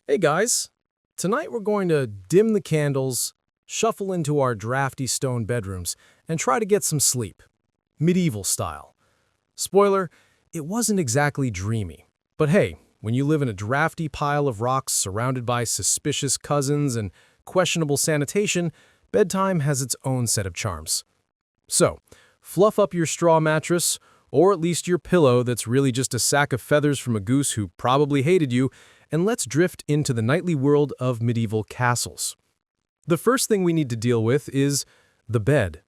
Hey guys, tonight we're going to dim the candles, shuffle into our drafty stone bedrooms, and try to get some sleep. Medieval style. Spoiler, it wasn't exactly dreamy. But hey, when you live in a drafty pile of rocks surrounded by suspicious cousins and questionable sanitation, bedtime has its own set of charms. So, fluff up your straw mattress, or at least your pillow that's really just a sack of feathers from a goose who probably hated you, and let's drift into the nightly world of medieval castles. The first thing we need to deal with is the bed.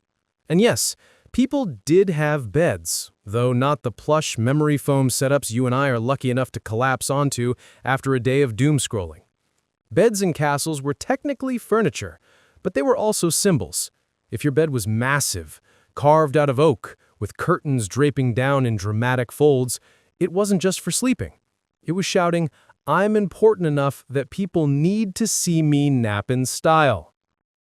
And yes, people did have beds, though not the plush memory foam setups you and I are lucky enough to collapse onto after a day of doom scrolling. Beds in castles were technically furniture, but they were also symbols. If your bed was massive, carved out of oak, with curtains draping down in dramatic folds, it wasn't just for sleeping. It was shouting, "I'm important enough that people need to see me nap in style."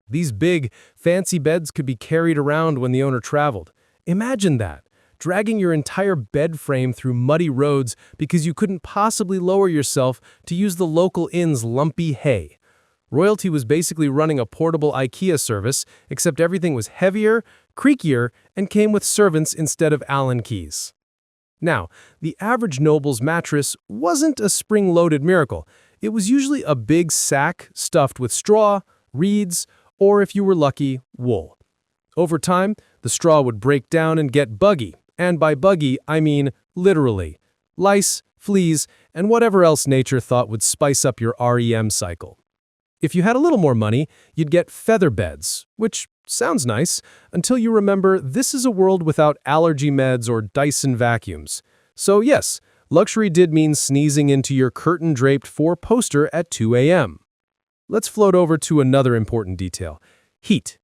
These big, fancy beds could be carried around when the owner traveled. Imagine that, dragging your entire bed frame through muddy roads because you couldn't possibly lower yourself to use the local inn's lumpy hay. Royalty was basically running a portable IKEA service, except everything was heavier, creakier, and came with servants instead of Allen keys. Now, the average noble's mattress wasn't a spring-loaded miracle. It was usually a big sack stuffed with straw, reeds, or if you were lucky, wool. Over time, the straw would break down and get buggy, and by buggy, I mean literally. Lice, fleas, and whatever else nature thought would spice up your REM cycle. If you had a little more money, you'd get feather beds, which sounds nice, until you remember this is a world without allergy meds or Dyson vacuums. So yes, luxury did mean sneezing into your curtain-draped four-poster at 2 a.m. Let's float over to another important detail: heat.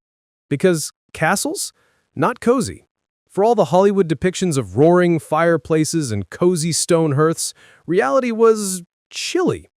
Because castles? Not cozy. For all the Hollywood depictions of roaring fireplaces and cozy stone hearths, reality was chilly.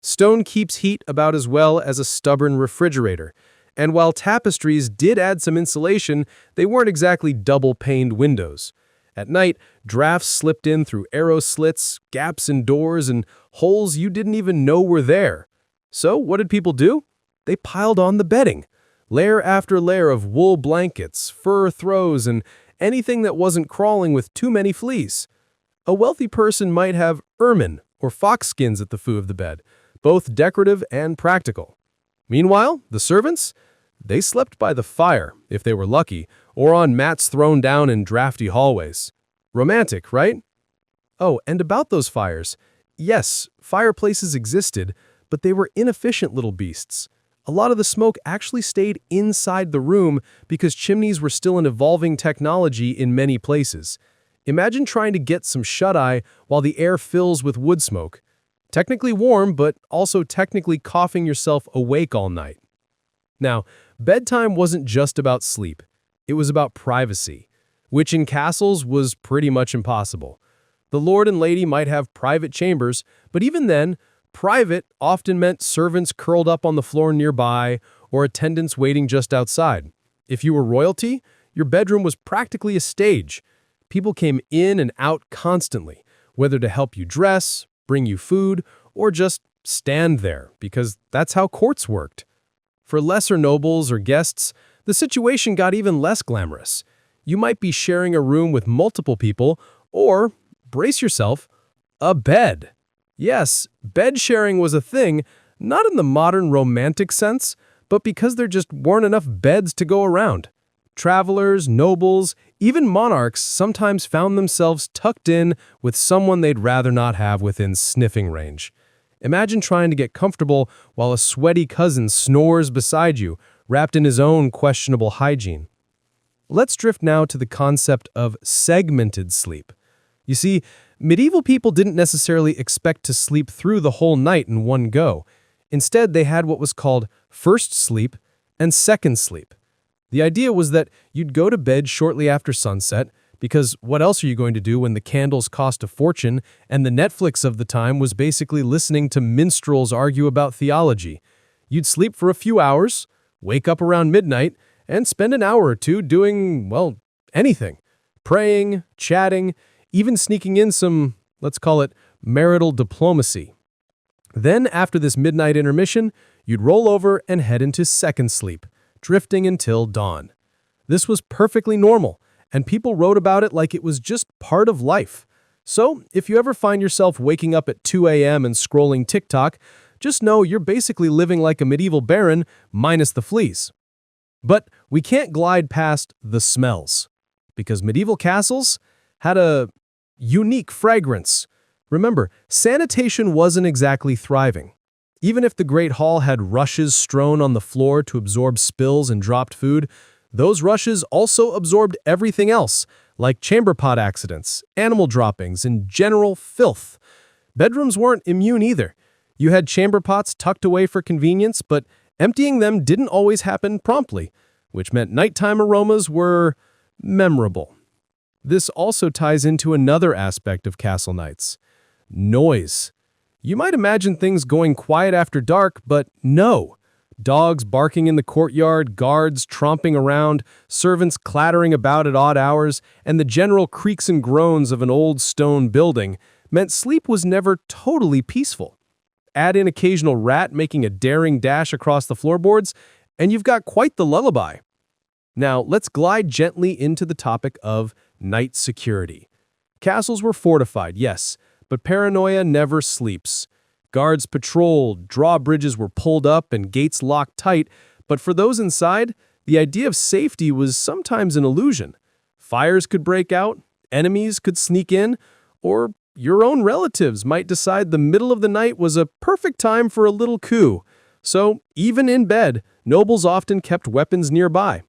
Stone keeps heat about as well as a stubborn refrigerator. And while tapestries did add some insulation, they weren't exactly double-paned windows. At night, drafts slipped in through arrow slits, gaps in doors, and holes you didn't even know were there. So what did people do? They piled on the bedding. Layer after layer of wool blankets, fur throws, and anything that wasn't crawling with too many fleas. A wealthy person might have ermine or fox skins at the foot of the bed, both decorative and practical. Meanwhile, the servants? They slept by the fire, if they were lucky, or on mats thrown down in drafty hallways. Romantic, right? Oh, and about those fires. Yes, fireplaces existed, but they were inefficient little beasts. A lot of the smoke actually stayed inside the room because chimneys were still an evolving technology in many places. Imagine trying to get some shut-eye while the air fills with wood smoke. Technically warm, but also technically coughing yourself awake all night. Now, bedtime wasn't just about sleep. It was about privacy, which in castles was pretty much impossible. The lord and lady might have private chambers, but even then, private often meant servants curled up on the floor nearby or attendants waiting just outside. If you were royalty, your bedroom was practically a stage. People came in and out constantly, whether to help you dress, bring you food, or just stand there, because that's how courts worked. For lesser nobles or guests, the situation got even less glamorous. You might be sharing a room with multiple people, or, brace yourself, a bed. Yes, bed sharing was a thing, not in the modern romantic sense, but because there just weren't enough beds to go around. Travelers, nobles, even monarchs sometimes found themselves tucked in with someone they'd rather not have within sniffing range. Imagine trying to get comfortable while a sweaty cousin snores beside you, wrapped in his own questionable hygiene. Let's drift now to the concept of segmented sleep. You see, medieval people didn't necessarily expect to sleep through the whole night in one go. Instead, they had what was called first sleep and second sleep. The idea was that you'd go to bed shortly after sunset, because what else are you going to do when the candles cost a fortune and the Netflix of the time was basically listening to minstrels argue about theology? You'd sleep for a few hours, wake up around midnight, and spend an hour or two doing, well, anything. Praying, chatting, even sneaking in some, let's call it, marital diplomacy. Then, after this midnight intermission, you'd roll over and head into second sleep, drifting until dawn. This was perfectly normal, and people wrote about it like it was just part of life. So, if you ever find yourself waking up at 2 a.m. and scrolling TikTok, just know you're basically living like a medieval baron minus the fleas. But we can't glide past the smells, because medieval castles had a unique fragrance. Remember, sanitation wasn't exactly thriving. Even if the Great Hall had rushes strewn on the floor to absorb spills and dropped food, those rushes also absorbed everything else, like chamber pot accidents, animal droppings, and general filth. Bedrooms weren't immune either. You had chamber pots tucked away for convenience, but emptying them didn't always happen promptly, which meant nighttime aromas were memorable. This also ties into another aspect of castle nights: noise. You might imagine things going quiet after dark, but no. Dogs barking in the courtyard, guards tromping around, servants clattering about at odd hours, and the general creaks and groans of an old stone building meant sleep was never totally peaceful. Add in occasional rat making a daring dash across the floorboards, and you've got quite the lullaby. Now, let's glide gently into the topic of night security. Castles were fortified, yes, but paranoia never sleeps. Guards patrolled, drawbridges were pulled up, and gates locked tight, but for those inside, the idea of safety was sometimes an illusion. Fires could break out, enemies could sneak in, or your own relatives might decide the middle of the night was a perfect time for a little coup. So, even in bed, nobles often kept weapons nearby.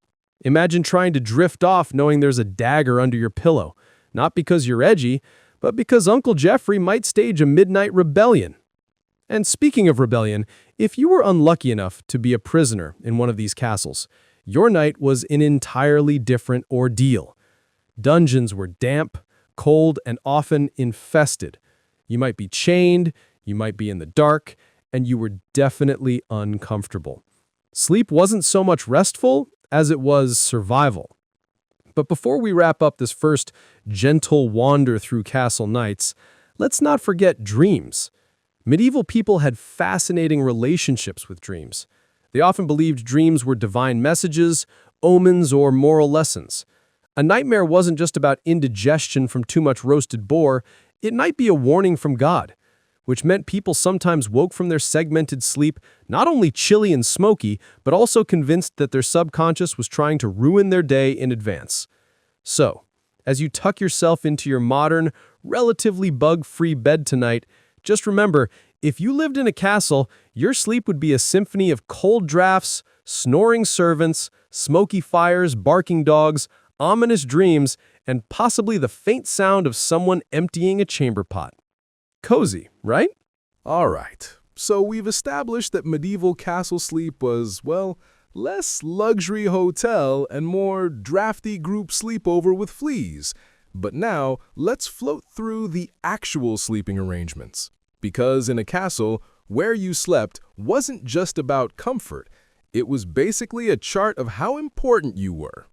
Imagine trying to drift off knowing there's a dagger under your pillow, not because you're edgy, but because Uncle Jeffrey might stage a midnight rebellion. And speaking of rebellion, if you were unlucky enough to be a prisoner in one of these castles, your night was an entirely different ordeal. Dungeons were damp, cold, and often infested. You might be chained, you might be in the dark, and you were definitely uncomfortable. Sleep wasn't so much restful as it was survival. But before we wrap up this first gentle wander through castle nights, let's not forget dreams. Medieval people had fascinating relationships with dreams. They often believed dreams were divine messages, omens, or moral lessons. A nightmare wasn't just about indigestion from too much roasted boar, it might be a warning from God, which meant people sometimes woke from their segmented sleep not only chilly and smoky, but also convinced that their subconscious was trying to ruin their day in advance. So, as you tuck yourself into your modern, relatively bug-free bed tonight, just remember, if you lived in a castle, your sleep would be a symphony of cold drafts, snoring servants, smoky fires, barking dogs, ominous dreams, and possibly the faint sound of someone emptying a chamber pot. Cozy, right? All right, so we've established that medieval castle sleep was, well, less luxury hotel and more drafty group sleepover with fleas. But now, let's float through the actual sleeping arrangements. Because in a castle, where you slept wasn't just about comfort. It was basically a chart of how important you were.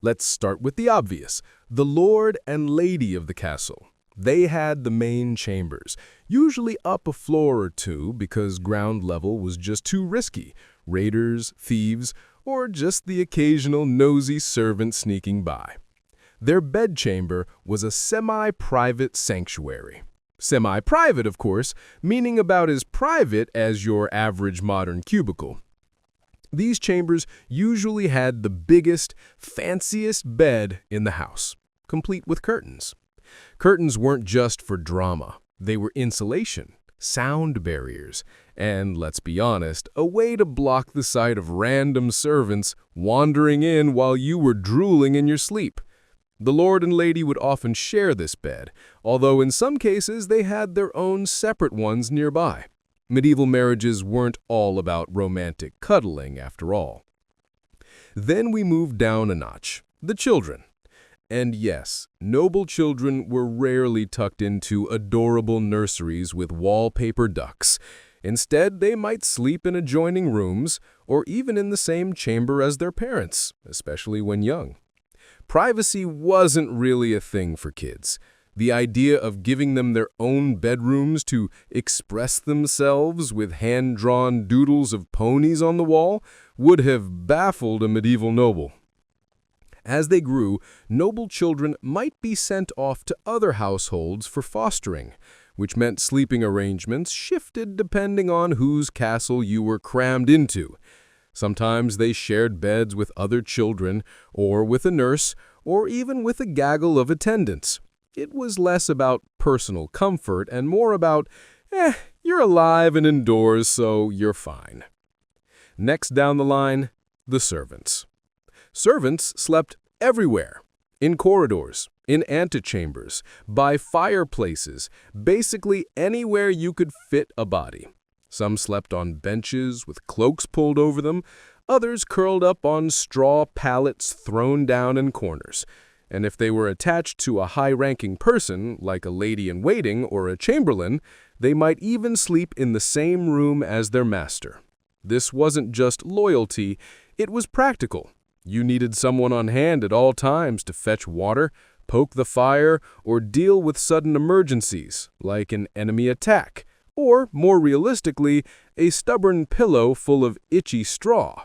Let's start with the obvious, the lord and lady of the castle. They had the main chambers, usually up a floor or two because ground level was just too risky. Raiders, thieves, or just the occasional nosy servant sneaking by. Their bedchamber was a semi-private sanctuary. Semi-private, of course, meaning about as private as your average modern cubicle. These chambers usually had the biggest, fanciest bed in the house, complete with curtains. Curtains weren't just for drama. They were insulation, sound barriers, and, let's be honest, a way to block the sight of random servants wandering in while you were drooling in your sleep. The lord and lady would often share this bed, although in some cases they had their own separate ones nearby. Medieval marriages weren't all about romantic cuddling, after all. Then we moved down a notch, the children. And yes, noble children were rarely tucked into adorable nurseries with wallpaper ducks. Instead, they might sleep in adjoining rooms or even in the same chamber as their parents, especially when young. Privacy wasn't really a thing for kids. The idea of giving them their own bedrooms to express themselves with hand-drawn doodles of ponies on the wall would have baffled a medieval noble. As they grew, noble children might be sent off to other households for fostering, which meant sleeping arrangements shifted depending on whose castle you were crammed into. Sometimes they shared beds with other children, or with a nurse, or even with a gaggle of attendants. It was less about personal comfort and more about, you're alive and indoors, so you're fine. Next down the line, the servants. Servants slept everywhere, in corridors, in antechambers, by fireplaces, basically anywhere you could fit a body. Some slept on benches with cloaks pulled over them, others curled up on straw pallets thrown down in corners. And if they were attached to a high-ranking person, like a lady-in-waiting or a chamberlain, they might even sleep in the same room as their master. This wasn't just loyalty, it was practical. You needed someone on hand at all times to fetch water, poke the fire, or deal with sudden emergencies, like an enemy attack, or, more realistically, a stubborn pillow full of itchy straw.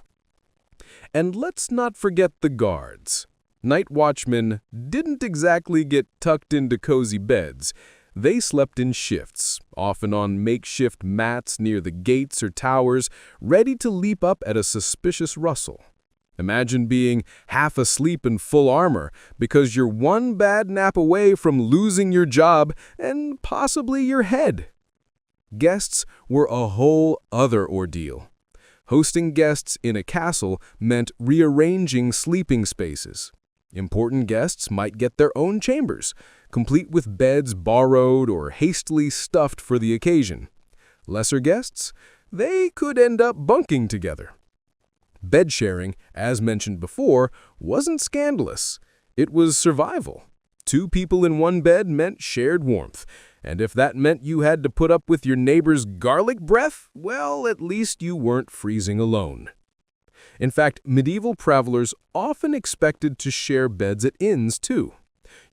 And let's not forget the guards. Night watchmen didn't exactly get tucked into cozy beds. They slept in shifts, often on makeshift mats near the gates or towers, ready to leap up at a suspicious rustle. Imagine being half asleep in full armor because you're one bad nap away from losing your job and possibly your head. Guests were a whole other ordeal. Hosting guests in a castle meant rearranging sleeping spaces. Important guests might get their own chambers, complete with beds borrowed or hastily stuffed for the occasion. Lesser guests, they could end up bunking together. Bed sharing, as mentioned before, wasn't scandalous. It was survival. 2 people in one bed meant shared warmth, and if that meant you had to put up with your neighbor's garlic breath, well, at least you weren't freezing alone. In fact, medieval travelers often expected to share beds at inns, too.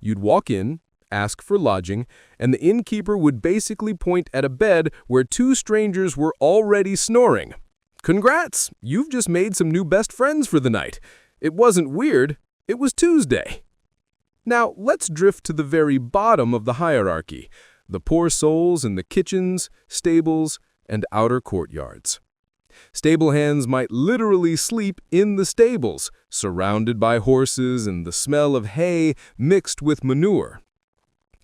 You'd walk in, ask for lodging, and the innkeeper would basically point at a bed where 2 strangers were already snoring. Congrats! You've just made some new best friends for the night. It wasn't weird, it was Tuesday. Now, let's drift to the very bottom of the hierarchy, the poor souls in the kitchens, stables, and outer courtyards. Stable hands might literally sleep in the stables, surrounded by horses and the smell of hay mixed with manure.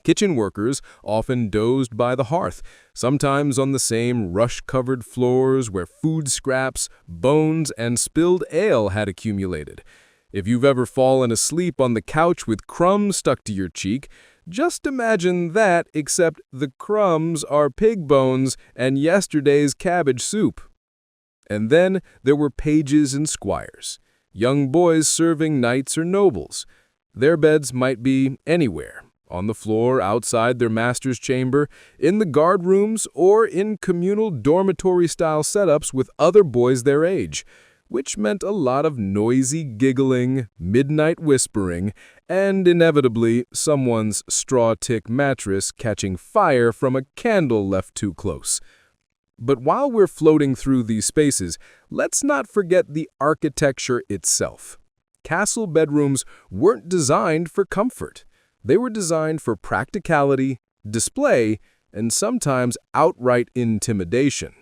Kitchen workers often dozed by the hearth, sometimes on the same rush-covered floors where food scraps, bones, and spilled ale had accumulated. If you've ever fallen asleep on the couch with crumbs stuck to your cheek, just imagine that, except the crumbs are pig bones and yesterday's cabbage soup. And then there were pages and squires, young boys serving knights or nobles. Their beds might be anywhere, on the floor outside their master's chamber, in the guard rooms, or in communal dormitory-style setups with other boys their age, which meant a lot of noisy giggling, midnight whispering, and inevitably someone's straw-tick mattress catching fire from a candle left too close. But while we're floating through these spaces, let's not forget the architecture itself. Castle bedrooms weren't designed for comfort. They were designed for practicality, display, and sometimes outright intimidation.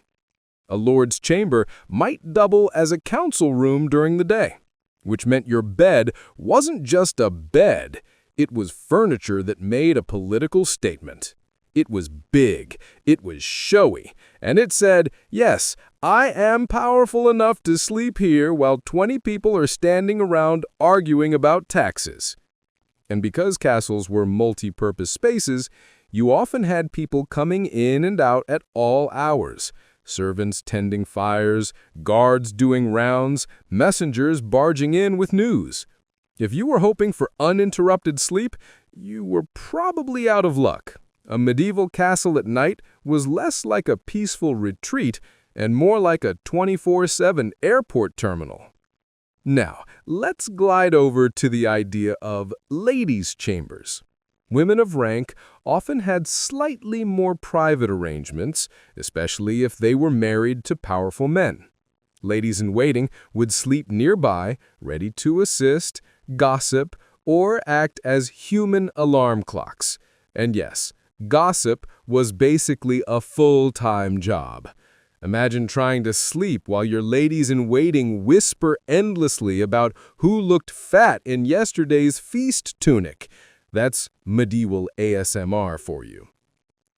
A lord's chamber might double as a council room during the day, which meant your bed wasn't just a bed, it was furniture that made a political statement. It was big, it was showy, and it said, yes, I am powerful enough to sleep here while 20 people are standing around arguing about taxes. And because castles were multi-purpose spaces, you often had people coming in and out at all hours. Servants tending fires, guards doing rounds, messengers barging in with news. If you were hoping for uninterrupted sleep, you were probably out of luck. A medieval castle at night was less like a peaceful retreat and more like a 24/7 airport terminal. Now, let's glide over to the idea of ladies' chambers. Women of rank often had slightly more private arrangements, especially if they were married to powerful men. Ladies-in-waiting would sleep nearby, ready to assist, gossip, or act as human alarm clocks. And yes, gossip was basically a full-time job. Imagine trying to sleep while your ladies-in-waiting whisper endlessly about who looked fat in yesterday's feast tunic. That's medieval ASMR for you.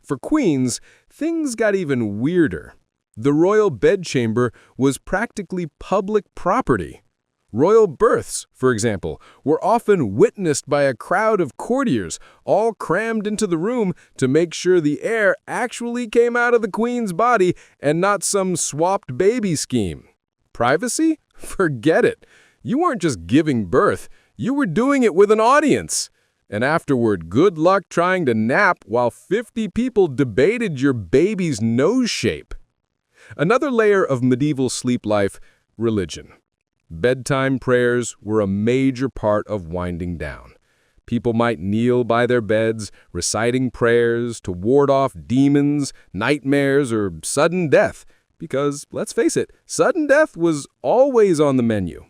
For queens, things got even weirder. The royal bedchamber was practically public property. Royal births, for example, were often witnessed by a crowd of courtiers, all crammed into the room to make sure the heir actually came out of the queen's body and not some swapped baby scheme. Privacy? Forget it. You weren't just giving birth, you were doing it with an audience. And afterward, good luck trying to nap while 50 people debated your baby's nose shape. Another layer of medieval sleep life, religion. Bedtime prayers were a major part of winding down. People might kneel by their beds, reciting prayers to ward off demons, nightmares, or sudden death, because, let's face it, sudden death was always on the menu.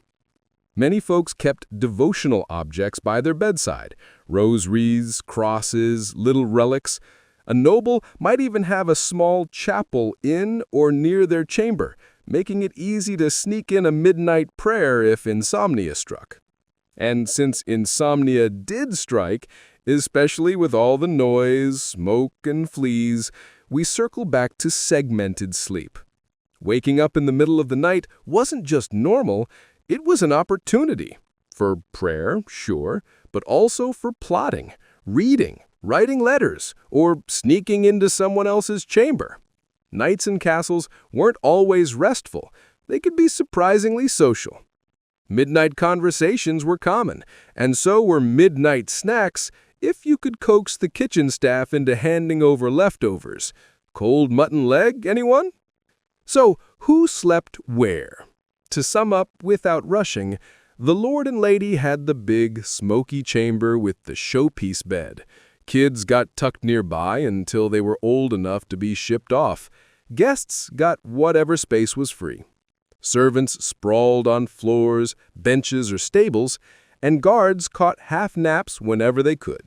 Many folks kept devotional objects by their bedside, rosaries, crosses, little relics. A noble might even have a small chapel in or near their chamber, making it easy to sneak in a midnight prayer if insomnia struck. And since insomnia did strike, especially with all the noise, smoke, and fleas, we circle back to segmented sleep. Waking up in the middle of the night wasn't just normal, it was an opportunity. For prayer, sure, but also for plotting, reading, writing letters, or sneaking into someone else's chamber. Knights in castles weren't always restful. They could be surprisingly social. Midnight conversations were common, and so were midnight snacks if you could coax the kitchen staff into handing over leftovers. Cold mutton leg, anyone? So, who slept where? To sum up without rushing, the lord and lady had the big, smoky chamber with the showpiece bed. Kids got tucked nearby until they were old enough to be shipped off. Guests got whatever space was free. Servants sprawled on floors, benches, or stables, and guards caught half naps whenever they could.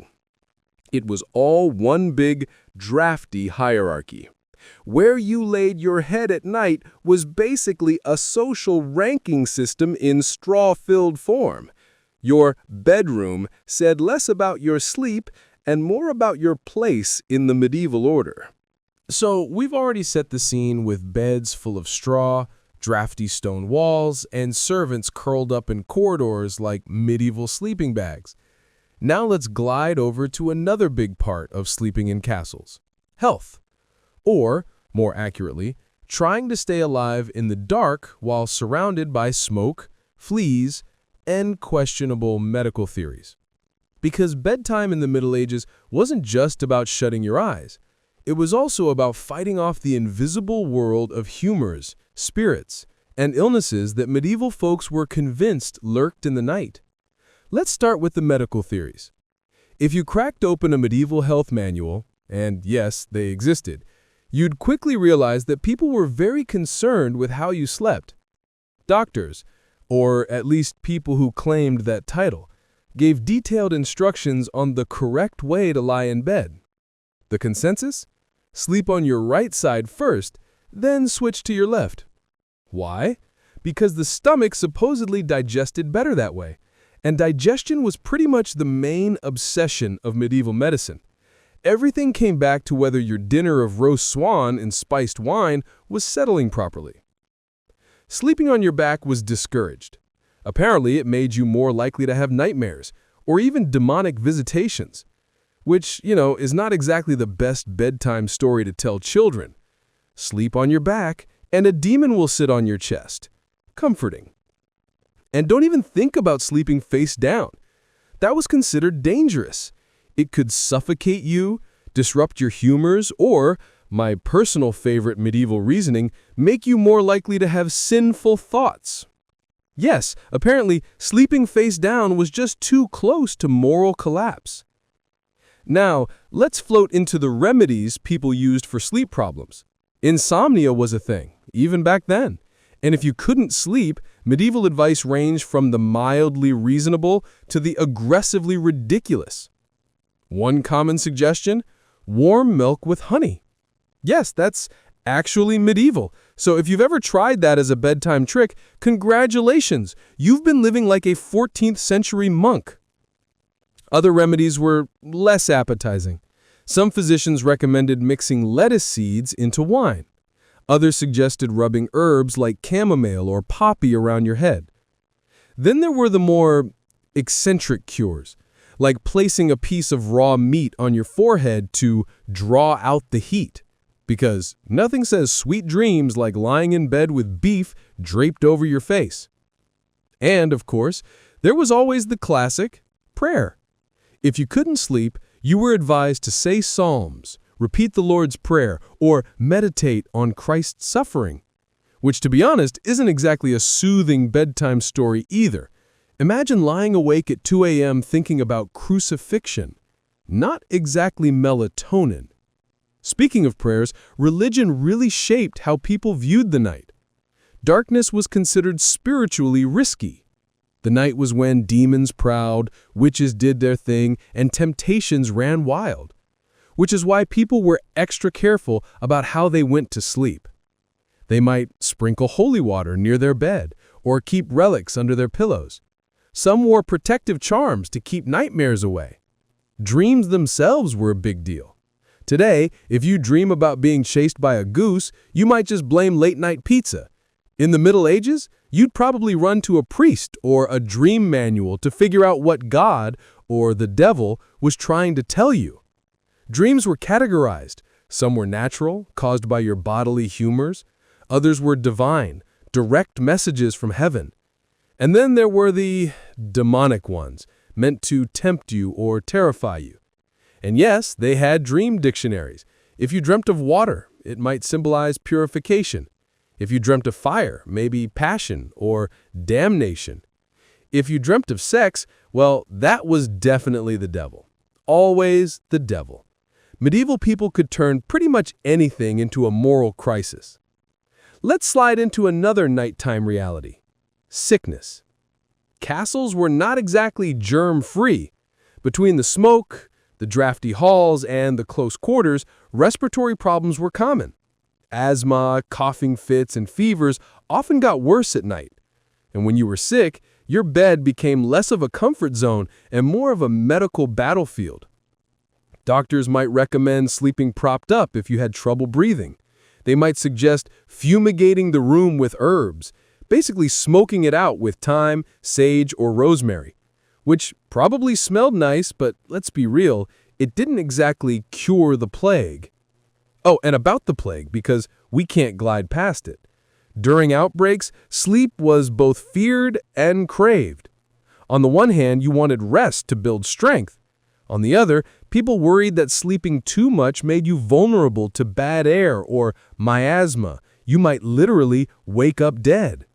It was all one big, drafty hierarchy. Where you laid your head at night was basically a social ranking system in straw-filled form. Your bedroom said less about your sleep and more about your place in the medieval order. So we've already set the scene with beds full of straw, drafty stone walls, and servants curled up in corridors like medieval sleeping bags. Now let's glide over to another big part of sleeping in castles: health. Or, more accurately, trying to stay alive in the dark while surrounded by smoke, fleas, and questionable medical theories. Because bedtime in the Middle Ages wasn't just about shutting your eyes. It was also about fighting off the invisible world of humors, spirits, and illnesses that medieval folks were convinced lurked in the night. Let's start with the medical theories. If you cracked open a medieval health manual, and yes, they existed, you'd quickly realize that people were very concerned with how you slept. Doctors, or at least people who claimed that title, gave detailed instructions on the correct way to lie in bed. The consensus? Sleep on your right side first, then switch to your left. Why? Because the stomach supposedly digested better that way, and digestion was pretty much the main obsession of medieval medicine. Everything came back to whether your dinner of roast swan and spiced wine was settling properly. Sleeping on your back was discouraged. Apparently, it made you more likely to have nightmares, or even demonic visitations, which, is not exactly the best bedtime story to tell children. Sleep on your back, and a demon will sit on your chest. Comforting. And don't even think about sleeping face down. That was considered dangerous. It could suffocate you, disrupt your humors, or, my personal favorite medieval reasoning, make you more likely to have sinful thoughts. Yes, apparently, sleeping face down was just too close to moral collapse. Now, let's float into the remedies people used for sleep problems. Insomnia was a thing, even back then. And if you couldn't sleep, medieval advice ranged from the mildly reasonable to the aggressively ridiculous. One common suggestion: warm milk with honey. Yes, that's actually medieval. So if you've ever tried that as a bedtime trick, congratulations, you've been living like a 14th century monk. Other remedies were less appetizing. Some physicians recommended mixing lettuce seeds into wine. Others suggested rubbing herbs like chamomile or poppy around your head. Then there were the more eccentric cures, like placing a piece of raw meat on your forehead to draw out the heat. Because nothing says sweet dreams like lying in bed with beef draped over your face. And, of course, there was always the classic prayer. If you couldn't sleep, you were advised to say psalms, repeat the Lord's Prayer, or meditate on Christ's suffering, which, to be honest, isn't exactly a soothing bedtime story either. Imagine lying awake at 2 a.m. thinking about crucifixion. Not exactly melatonin. Speaking of prayers, religion really shaped how people viewed the night. Darkness was considered spiritually risky. The night was when demons prowled, witches did their thing, and temptations ran wild, which is why people were extra careful about how they went to sleep. They might sprinkle holy water near their bed or keep relics under their pillows. Some wore protective charms to keep nightmares away. Dreams themselves were a big deal. Today, if you dream about being chased by a goose, you might just blame late-night pizza. In the Middle Ages, you'd probably run to a priest or a dream manual to figure out what God, or the devil, was trying to tell you. Dreams were categorized. Some were natural, caused by your bodily humors. Others were divine, direct messages from heaven. And then there were the demonic ones, meant to tempt you or terrify you. And yes, they had dream dictionaries. If you dreamt of water, it might symbolize purification. If you dreamt of fire, maybe passion or damnation. If you dreamt of sex, well, that was definitely the devil. Always the devil. Medieval people could turn pretty much anything into a moral crisis. Let's slide into another nighttime reality: sickness. Castles were not exactly germ-free. Between the smoke, the drafty halls, and the close quarters, respiratory problems were common. Asthma, coughing fits, and fevers often got worse at night. And when you were sick, your bed became less of a comfort zone and more of a medical battlefield. Doctors might recommend sleeping propped up if you had trouble breathing. They might suggest fumigating the room with herbs, basically smoking it out with thyme, sage, or rosemary, which probably smelled nice, but let's be real, it didn't exactly cure the plague. Oh, and about the plague, because we can't glide past it. During outbreaks, sleep was both feared and craved. On the one hand, you wanted rest to build strength. On the other, people worried that sleeping too much made you vulnerable to bad air or miasma. You might literally wake up dead,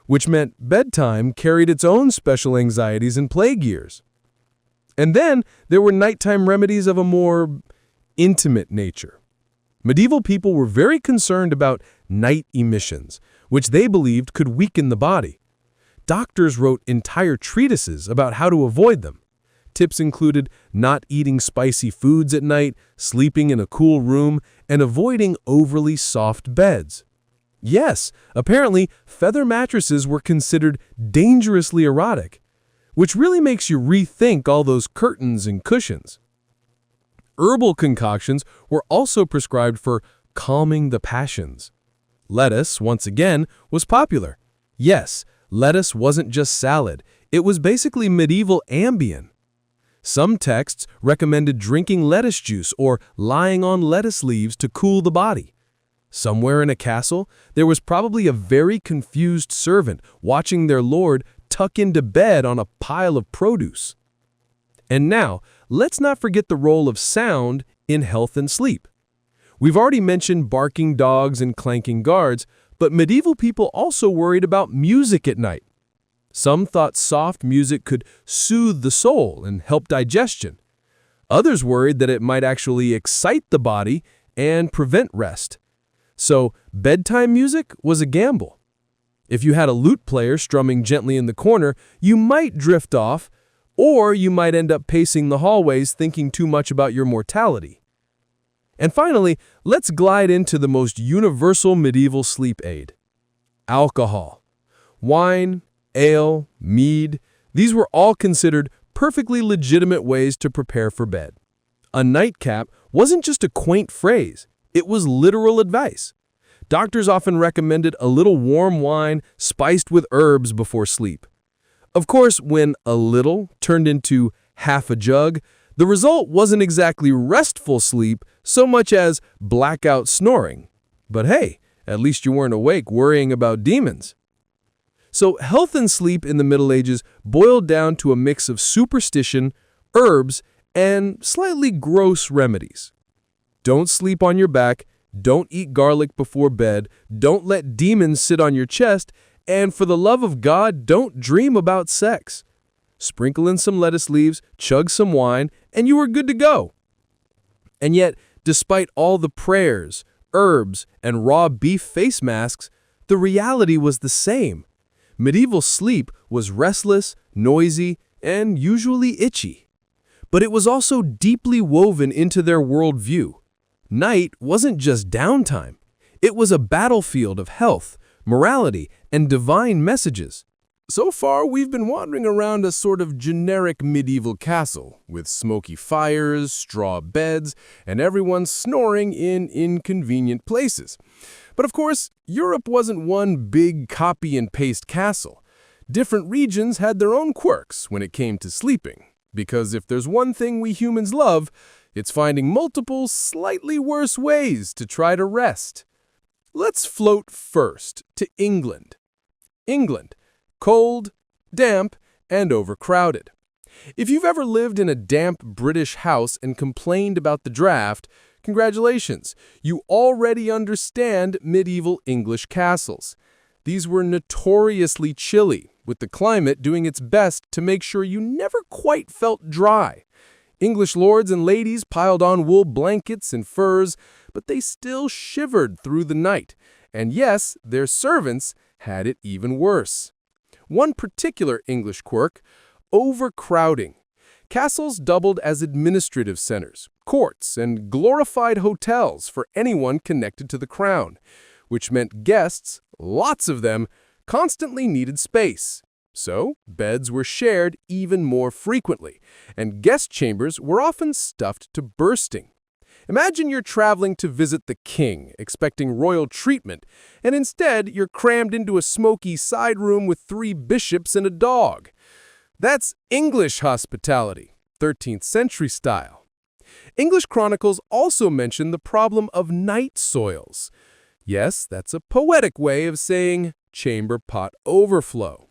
which meant bedtime carried its own special anxieties and plague years. And then there were nighttime remedies of a more intimate nature. Medieval people were very concerned about night emissions, which they believed could weaken the body. Doctors wrote entire treatises about how to avoid them. Tips included not eating spicy foods at night, sleeping in a cool room, and avoiding overly soft beds. Yes, apparently feather mattresses were considered dangerously erotic, which really makes you rethink all those curtains and cushions. Herbal concoctions were also prescribed for calming the passions. Lettuce, once again, was popular. Yes, lettuce wasn't just salad. It was basically medieval Ambien. Some texts recommended drinking lettuce juice or lying on lettuce leaves to cool the body. Somewhere in a castle, there was probably a very confused servant watching their lord tuck into bed on a pile of produce. And now, let's not forget the role of sound in health and sleep. We've already mentioned barking dogs and clanking guards, but medieval people also worried about music at night. Some thought soft music could soothe the soul and help digestion. Others worried that it might actually excite the body and prevent rest. So, bedtime music was a gamble. If you had a lute player strumming gently in the corner, you might drift off, or you might end up pacing the hallways thinking too much about your mortality. And finally, let's glide into the most universal medieval sleep aid: alcohol. Wine, ale, mead, these were all considered perfectly legitimate ways to prepare for bed. A nightcap wasn't just a quaint phrase, it was literal advice. Doctors often recommended a little warm wine spiced with herbs before sleep. Of course, when a little turned into half a jug, the result wasn't exactly restful sleep so much as blackout snoring. But hey, at least you weren't awake worrying about demons. So health and sleep in the Middle Ages boiled down to a mix of superstition, herbs, and slightly gross remedies. Don't sleep on your back, don't eat garlic before bed, don't let demons sit on your chest, and for the love of God, don't dream about sex. Sprinkle in some lettuce leaves, chug some wine, and you are good to go. And yet, despite all the prayers, herbs, and raw beef face masks, the reality was the same. Medieval sleep was restless, noisy, and usually itchy. But it was also deeply woven into their worldview. Night wasn't just downtime. It was a battlefield of health, morality, and divine messages. So far, we've been wandering around a sort of generic medieval castle, with smoky fires, straw beds, and everyone snoring in inconvenient places. But of course, Europe wasn't one big copy-and-paste castle. Different regions had their own quirks when it came to sleeping, because if there's one thing we humans love, it's finding multiple, slightly worse ways to try to rest. Let's float first to England. England. Cold, damp, and overcrowded. If you've ever lived in a damp British house and complained about the draft, congratulations, you already understand medieval English castles. These were notoriously chilly, with the climate doing its best to make sure you never quite felt dry. English lords and ladies piled on wool blankets and furs, but they still shivered through the night. And yes, their servants had it even worse. One particular English quirk: overcrowding. Castles doubled as administrative centers, courts, and glorified hotels for anyone connected to the crown, which meant guests, lots of them, constantly needed space. So, beds were shared even more frequently, and guest chambers were often stuffed to bursting. Imagine you're traveling to visit the king, expecting royal treatment, and instead you're crammed into a smoky side room with 3 bishops and a dog. That's English hospitality, 13th century style. English chronicles also mention the problem of night soils. Yes, that's a poetic way of saying chamber pot overflow.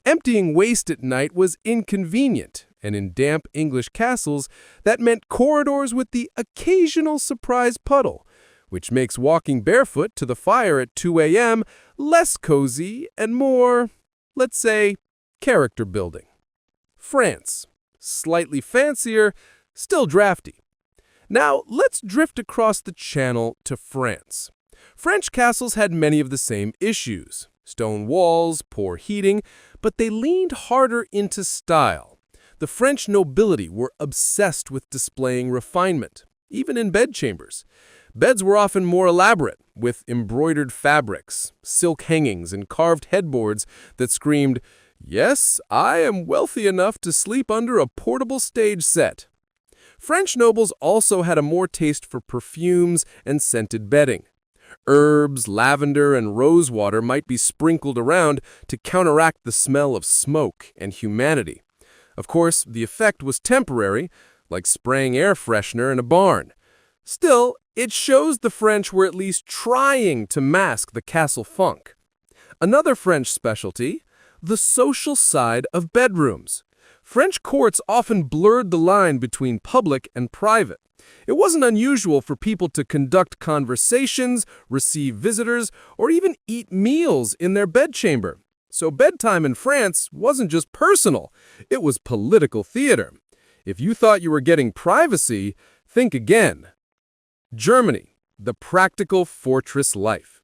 Emptying waste at night was inconvenient, and in damp English castles, that meant corridors with the occasional surprise puddle, which makes walking barefoot to the fire at 2 a.m. less cozy and more, let's say, character building. France. Slightly fancier, still drafty. Now, let's drift across the channel to France. French castles had many of the same issues: stone walls, poor heating, but they leaned harder into style. The French nobility were obsessed with displaying refinement, even in bedchambers. Beds were often more elaborate, with embroidered fabrics, silk hangings, and carved headboards that screamed, "Yes, I am wealthy enough to sleep under a portable stage set." French nobles also had a more taste for perfumes and scented bedding. Herbs, lavender, and rosewater might be sprinkled around to counteract the smell of smoke and humanity. Of course, the effect was temporary, like spraying air freshener in a barn. Still, it shows the French were at least trying to mask the castle funk. Another French specialty: the social side of bedrooms. French courts often blurred the line between public and private. It wasn't unusual for people to conduct conversations, receive visitors, or even eat meals in their bedchamber. So bedtime in France wasn't just personal, it was political theater. If you thought you were getting privacy, think again. Germany, the practical fortress life.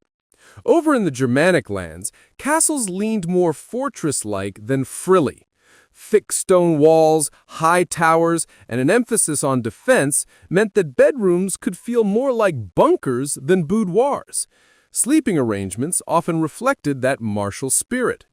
Over in the Germanic lands, castles leaned more fortress-like than frilly. Thick stone walls, high towers, and an emphasis on defense meant that bedrooms could feel more like bunkers than boudoirs. Sleeping arrangements often reflected that martial spirit.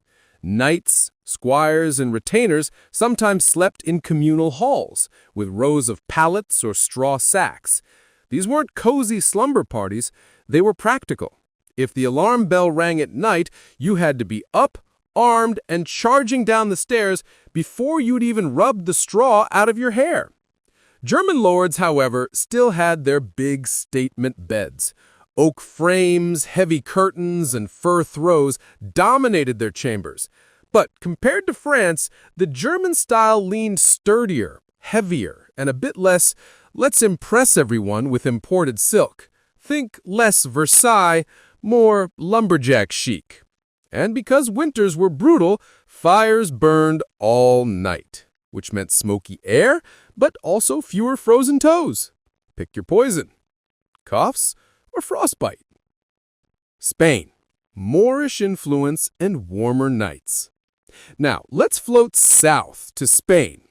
Knights, squires, and retainers sometimes slept in communal halls, with rows of pallets or straw sacks. These weren't cozy slumber parties, they were practical. If the alarm bell rang at night, you had to be up, armed, and charging down the stairs before you'd even rubbed the straw out of your hair. German lords, however, still had their big statement beds. Oak frames, heavy curtains, and fur throws dominated their chambers. But compared to France, the German style leaned sturdier, heavier, and a bit less, let's impress everyone with imported silk. Think less Versailles, more lumberjack chic. And because winters were brutal, fires burned all night, which meant smoky air, but also fewer frozen toes. Pick your poison. Coughs or frostbite. Spain. Moorish influence and warmer nights. Now, let's float south to Spain.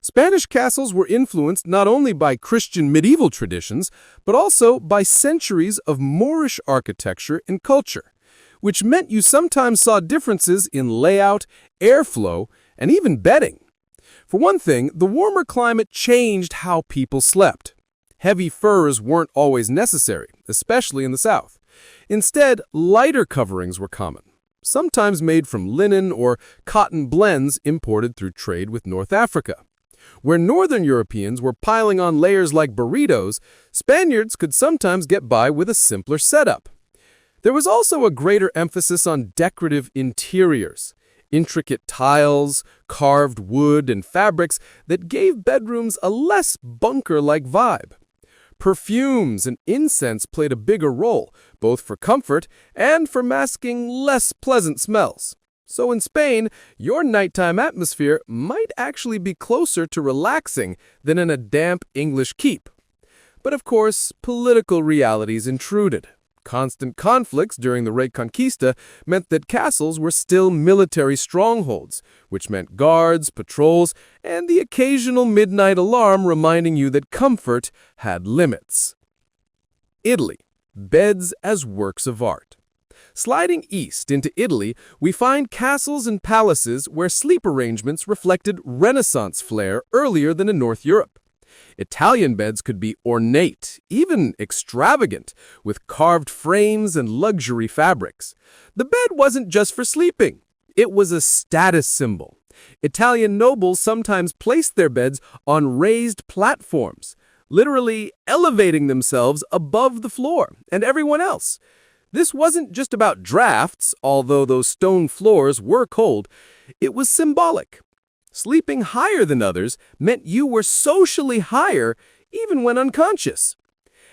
Spanish castles were influenced not only by Christian medieval traditions, but also by centuries of Moorish architecture and culture, which meant you sometimes saw differences in layout, airflow, and even bedding. For one thing, the warmer climate changed how people slept. Heavy furs weren't always necessary, especially in the south. Instead, lighter coverings were common, sometimes made from linen or cotton blends imported through trade with North Africa. Where northern Europeans were piling on layers like burritos, Spaniards could sometimes get by with a simpler setup. There was also a greater emphasis on decorative interiors, intricate tiles, carved wood, and fabrics that gave bedrooms a less bunker-like vibe. Perfumes and incense played a bigger role, both for comfort and for masking less pleasant smells. So in Spain, your nighttime atmosphere might actually be closer to relaxing than in a damp English keep. But of course, political realities intruded. Constant conflicts during the Reconquista meant that castles were still military strongholds, which meant guards, patrols, and the occasional midnight alarm reminding you that comfort had limits. Italy. Beds as works of art. Sliding east into Italy, we find castles and palaces where sleep arrangements reflected Renaissance flair earlier than in North Europe. Italian beds could be ornate, even extravagant, with carved frames and luxury fabrics. The bed wasn't just for sleeping. It was a status symbol. Italian nobles sometimes placed their beds on raised platforms, literally elevating themselves above the floor and everyone else. This wasn't just about drafts, although those stone floors were cold. It was symbolic. Sleeping higher than others meant you were socially higher even when unconscious.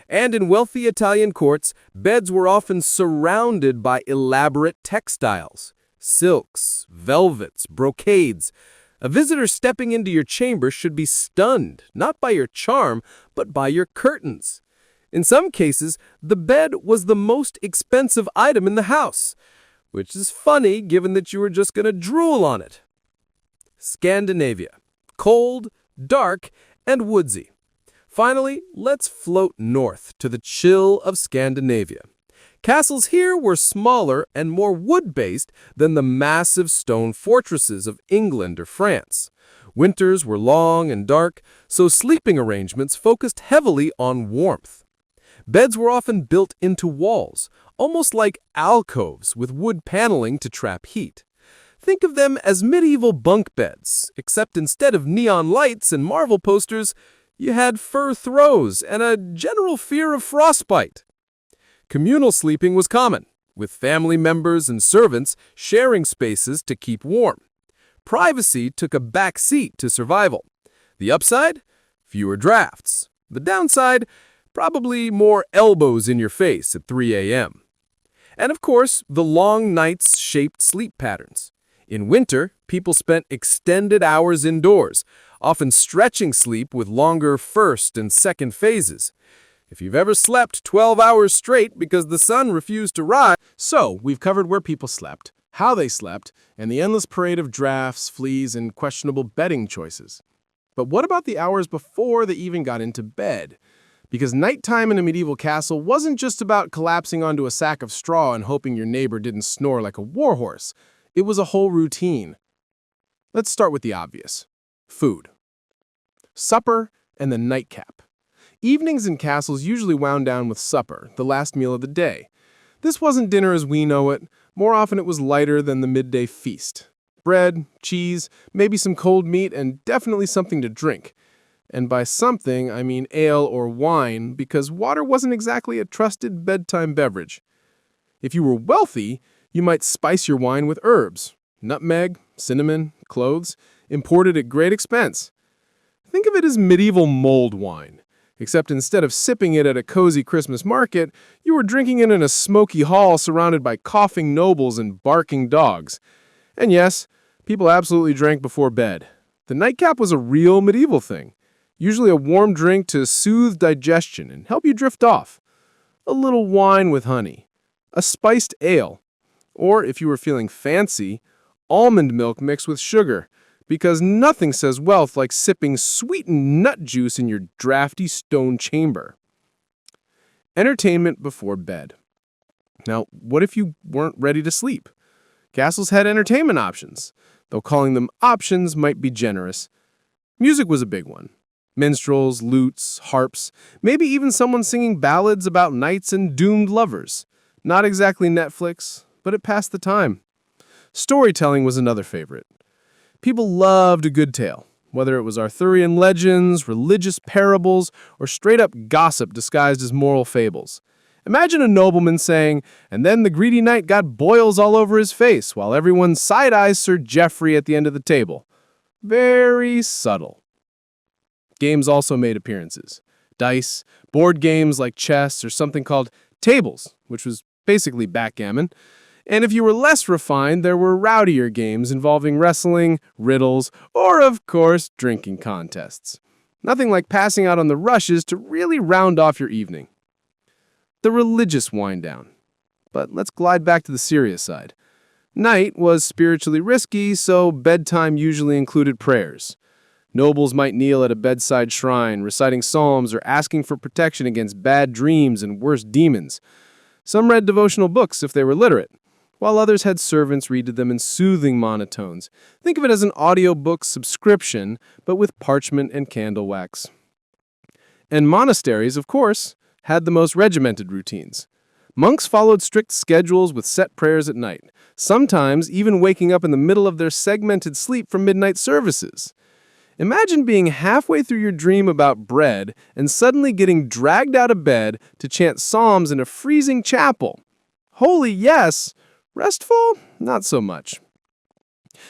And in wealthy Italian courts, beds were often surrounded by elaborate textiles, silks, velvets, brocades. A visitor stepping into your chamber should be stunned, not by your charm, but by your curtains. In some cases, the bed was the most expensive item in the house, which is funny given that you were just going to drool on it. Scandinavia. Cold, dark, and woodsy. Finally, let's float north to the chill of Scandinavia. Castles here were smaller and more wood-based than the massive stone fortresses of England or France. Winters were long and dark, so sleeping arrangements focused heavily on warmth. Beds were often built into walls, almost like alcoves with wood paneling to trap heat. Think of them as medieval bunk beds, except instead of neon lights and Marvel posters, you had fur throws and a general fear of frostbite. Communal sleeping was common, with family members and servants sharing spaces to keep warm. Privacy took a back seat to survival. The upside? Fewer drafts. The downside? Probably more elbows in your face at 3 a.m. And of course, the long nights shaped sleep patterns. In winter, people spent extended hours indoors, often stretching sleep with longer first and second phases. If you've ever slept 12 hours straight because the sun refused to rise. So, we've covered where people slept, how they slept, and the endless parade of drafts, fleas, and questionable bedding choices. But what about the hours before they even got into bed? Because nighttime in a medieval castle wasn't just about collapsing onto a sack of straw and hoping your neighbor didn't snore like a warhorse. It was a whole routine. Let's start with the obvious. Food. Supper and the nightcap. Evenings in castles usually wound down with supper, the last meal of the day. This wasn't dinner as we know it. More often it was lighter than the midday feast. Bread, cheese, maybe some cold meat, and definitely something to drink. And by something, I mean ale or wine, because water wasn't exactly a trusted bedtime beverage. If you were wealthy, you might spice your wine with herbs, nutmeg, cinnamon, cloves, imported at great expense. Think of it as medieval mulled wine. Except instead of sipping it at a cozy Christmas market, you were drinking it in a smoky hall surrounded by coughing nobles and barking dogs. And yes, people absolutely drank before bed. The nightcap was a real medieval thing, usually a warm drink to soothe digestion and help you drift off. A little wine with honey, a spiced ale, or if you were feeling fancy, almond milk mixed with sugar. Because nothing says wealth like sipping sweetened nut juice in your drafty stone chamber. Entertainment before bed. Now, what if you weren't ready to sleep? Castles had entertainment options, though calling them options might be generous. Music was a big one. Minstrels, lutes, harps, maybe even someone singing ballads about knights and doomed lovers. Not exactly Netflix, but it passed the time. Storytelling was another favorite. People loved a good tale, whether it was Arthurian legends, religious parables, or straight-up gossip disguised as moral fables. Imagine a nobleman saying, "And then the greedy knight got boils all over his face, while everyone side-eyes Sir Geoffrey at the end of the table." Very subtle. Games also made appearances. Dice, board games like chess, or something called tables, which was basically backgammon. And if you were less refined, there were rowdier games involving wrestling, riddles, or, of course, drinking contests. Nothing like passing out on the rushes to really round off your evening. The religious wind-down. But let's glide back to the serious side. Night was spiritually risky, so bedtime usually included prayers. Nobles might kneel at a bedside shrine, reciting psalms or asking for protection against bad dreams and worse demons. Some read devotional books if they were literate, while others had servants read to them in soothing monotones. Think of it as an audiobook subscription, but with parchment and candle wax. And monasteries, of course, had the most regimented routines. Monks followed strict schedules with set prayers at night, sometimes even waking up in the middle of their segmented sleep from midnight services. Imagine being halfway through your dream about bread and suddenly getting dragged out of bed to chant psalms in a freezing chapel. Holy yes! Restful? Not so much.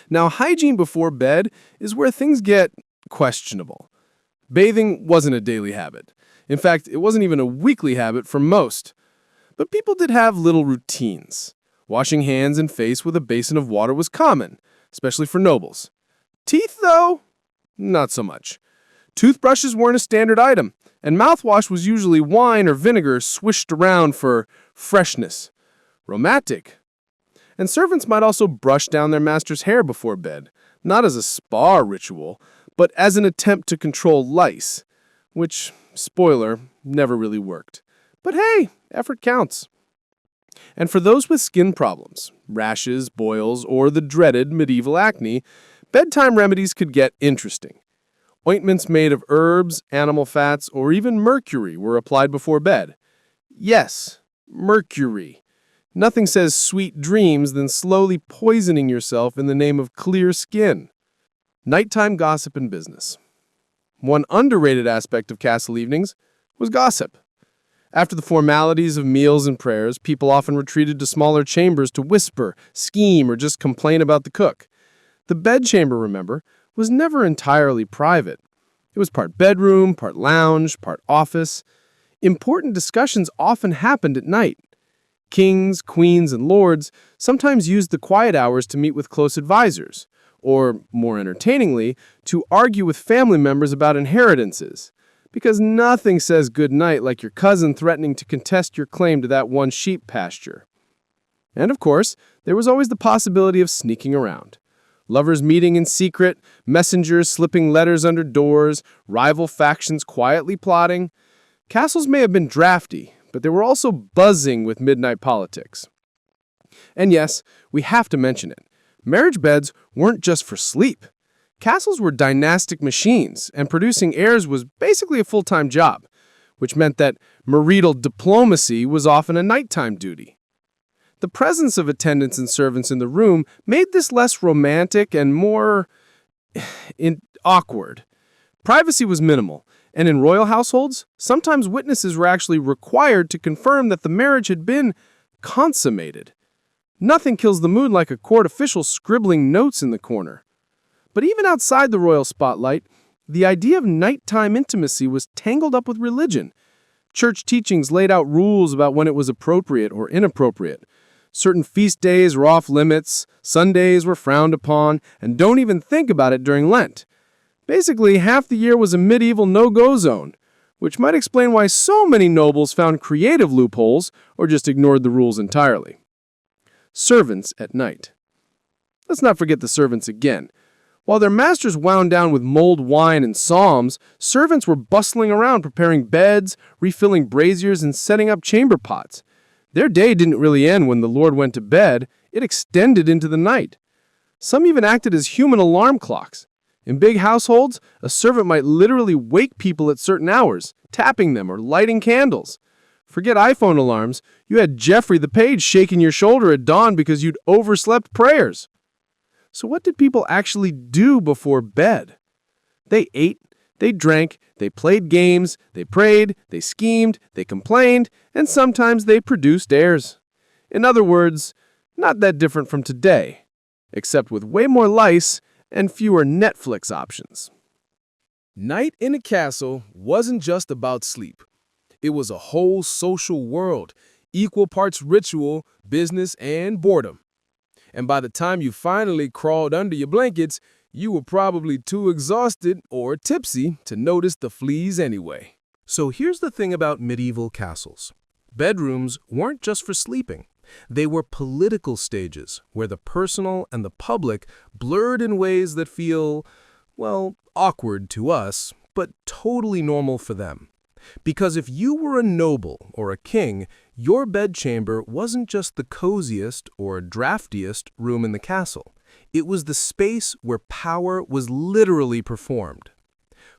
Now, hygiene before bed is where things get questionable. Bathing wasn't a daily habit. In fact, it wasn't even a weekly habit for most. But people did have little routines. Washing hands and face with a basin of water was common, especially for nobles. Teeth, though? Not so much. Toothbrushes weren't a standard item, and mouthwash was usually wine or vinegar swished around for freshness. Romantic. And servants might also brush down their master's hair before bed, not as a spa ritual, but as an attempt to control lice, which, spoiler, never really worked. But hey, effort counts. And for those with skin problems, rashes, boils, or the dreaded medieval acne, bedtime remedies could get interesting. Ointments made of herbs, animal fats, or even mercury were applied before bed. Yes, mercury. Nothing says sweet dreams than slowly poisoning yourself in the name of clear skin. Nighttime gossip and business. One underrated aspect of castle evenings was gossip. After the formalities of meals and prayers, people often retreated to smaller chambers to whisper, scheme, or just complain about the cook. The bedchamber, remember, was never entirely private. It was part bedroom, part lounge, part office. Important discussions often happened at night. Kings, queens, and lords sometimes used the quiet hours to meet with close advisors, or, more entertainingly, to argue with family members about inheritances. Because nothing says goodnight like your cousin threatening to contest your claim to that one sheep pasture. And of course, there was always the possibility of sneaking around. Lovers meeting in secret, messengers slipping letters under doors, rival factions quietly plotting. Castles may have been drafty, but they were also buzzing with midnight politics. And yes, we have to mention it. Marriage beds weren't just for sleep. Castles were dynastic machines, and producing heirs was basically a full-time job, which meant that marital diplomacy was often a nighttime duty. The presence of attendants and servants in the room made this less romantic and more awkward. Privacy was minimal, and in royal households, sometimes witnesses were actually required to confirm that the marriage had been consummated. Nothing kills the mood like a court official scribbling notes in the corner. But even outside the royal spotlight, the idea of nighttime intimacy was tangled up with religion. Church teachings laid out rules about when it was appropriate or inappropriate. Certain feast days were off limits, Sundays were frowned upon, and don't even think about it during Lent. Basically, half the year was a medieval no-go zone, which might explain why so many nobles found creative loopholes or just ignored the rules entirely. Servants at night. Let's not forget the servants again. While their masters wound down with mulled wine and psalms, servants were bustling around preparing beds, refilling braziers, and setting up chamber pots. Their day didn't really end when the Lord went to bed, it extended into the night. Some even acted as human alarm clocks. In big households, a servant might literally wake people at certain hours, tapping them or lighting candles. Forget iPhone alarms, you had Jeffrey the page shaking your shoulder at dawn because you'd overslept prayers. So what did people actually do before bed? They ate, they drank, they played games, they prayed, they schemed, they complained, and sometimes they produced heirs. In other words, not that different from today, except with way more lice and fewer Netflix options. Night in a castle wasn't just about sleep. It was a whole social world, equal parts ritual, business, and boredom. And by the time you finally crawled under your blankets, you were probably too exhausted or tipsy to notice the fleas anyway. So here's the thing about medieval castles. Bedrooms weren't just for sleeping. They were political stages where the personal and the public blurred in ways that feel, well, awkward to us, but totally normal for them. Because if you were a noble or a king, your bedchamber wasn't just the coziest or draftiest room in the castle. It was the space where power was literally performed.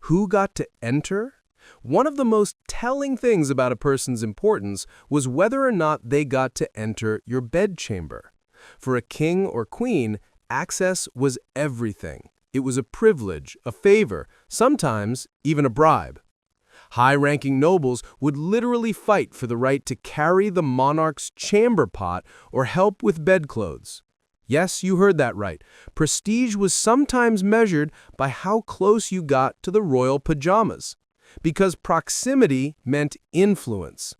Who got to enter? One of the most telling things about a person's importance was whether or not they got to enter your bedchamber. For a king or queen, access was everything. It was a privilege, a favor, sometimes even a bribe. High-ranking nobles would literally fight for the right to carry the monarch's chamber pot or help with bedclothes. Yes, you heard that right. Prestige was sometimes measured by how close you got to the royal pajamas, because proximity meant influence.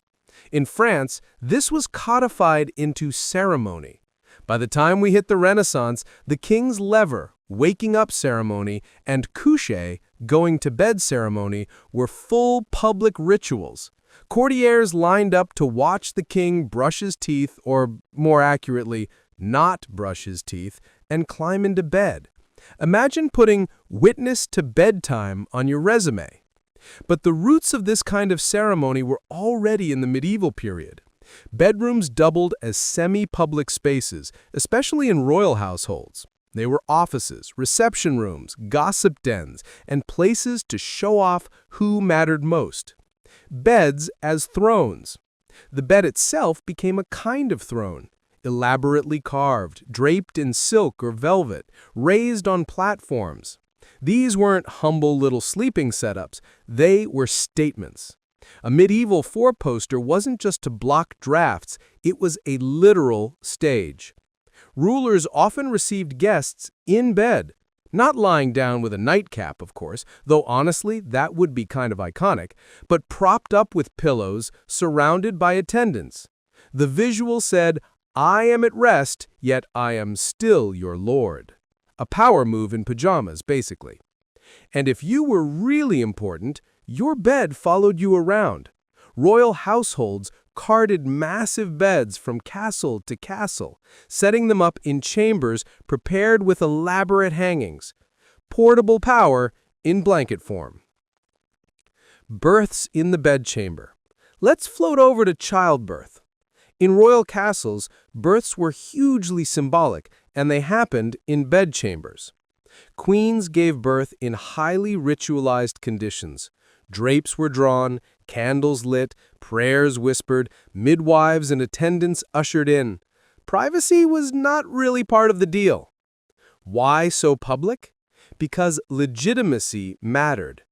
In France, this was codified into ceremony. By the time we hit the Renaissance, the king's lever, waking up ceremony, and coucher, going to bed ceremony, were full public rituals. Courtiers lined up to watch the king brush his teeth, or more accurately, not brush his teeth, and climb into bed. Imagine putting witness to bedtime on your resume. But the roots of this kind of ceremony were already in the medieval period. Bedrooms doubled as semi-public spaces, especially in royal households. They were offices, reception rooms, gossip dens, and places to show off who mattered most. Beds as thrones. The bed itself became a kind of throne, elaborately carved, draped in silk or velvet, raised on platforms. These weren't humble little sleeping setups, they were statements. A medieval four-poster wasn't just to block drafts, it was a literal stage. Rulers often received guests in bed, not lying down with a nightcap, of course, though honestly, that would be kind of iconic, but propped up with pillows, surrounded by attendants. The visual said, "I am at rest, yet I am still your lord." A power move in pajamas, basically. And if you were really important, your bed followed you around. Royal households carted massive beds from castle to castle, setting them up in chambers prepared with elaborate hangings. Portable power in blanket form. Births in the bedchamber. Let's float over to childbirth. In royal castles, births were hugely symbolic, and they happened in bedchambers. Queens gave birth in highly ritualized conditions. Drapes were drawn, candles lit, prayers whispered, midwives and attendants ushered in. Privacy was not really part of the deal. Why so public? Because legitimacy mattered.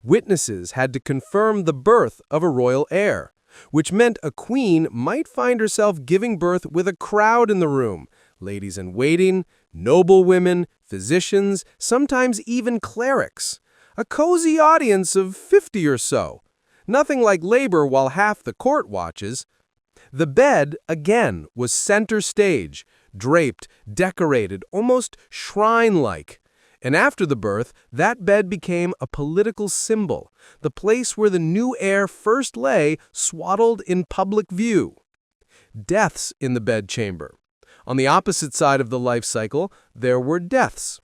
Witnesses had to confirm the birth of a royal heir, which meant a queen might find herself giving birth with a crowd in the room, ladies-in-waiting, noble women, physicians, sometimes even clerics. A cozy audience of 50 or so. Nothing like labor while half the court watches. The bed, again, was center stage, draped, decorated, almost shrine-like. And after the birth, that bed became a political symbol, the place where the new heir first lay, swaddled in public view. Deaths in the bedchamber. On the opposite side of the life cycle, there were deaths.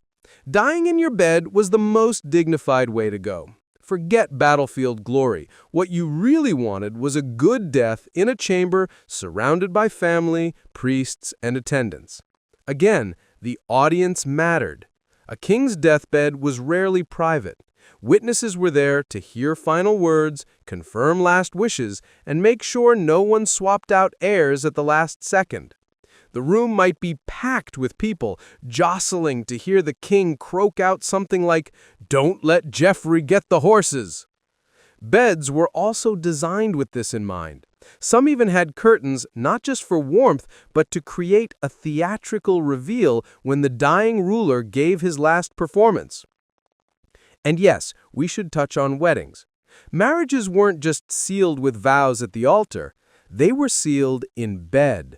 Dying in your bed was the most dignified way to go. Forget battlefield glory. What you really wanted was a good death in a chamber surrounded by family, priests, and attendants. Again, the audience mattered. A king's deathbed was rarely private. Witnesses were there to hear final words, confirm last wishes, and make sure no one swapped out heirs at the last second. The room might be packed with people, jostling to hear the king croak out something like, "Don't let Geoffrey get the horses." Beds were also designed with this in mind. Some even had curtains not just for warmth, but to create a theatrical reveal when the dying ruler gave his last performance. And yes, we should touch on weddings. Marriages weren't just sealed with vows at the altar, they were sealed in bed.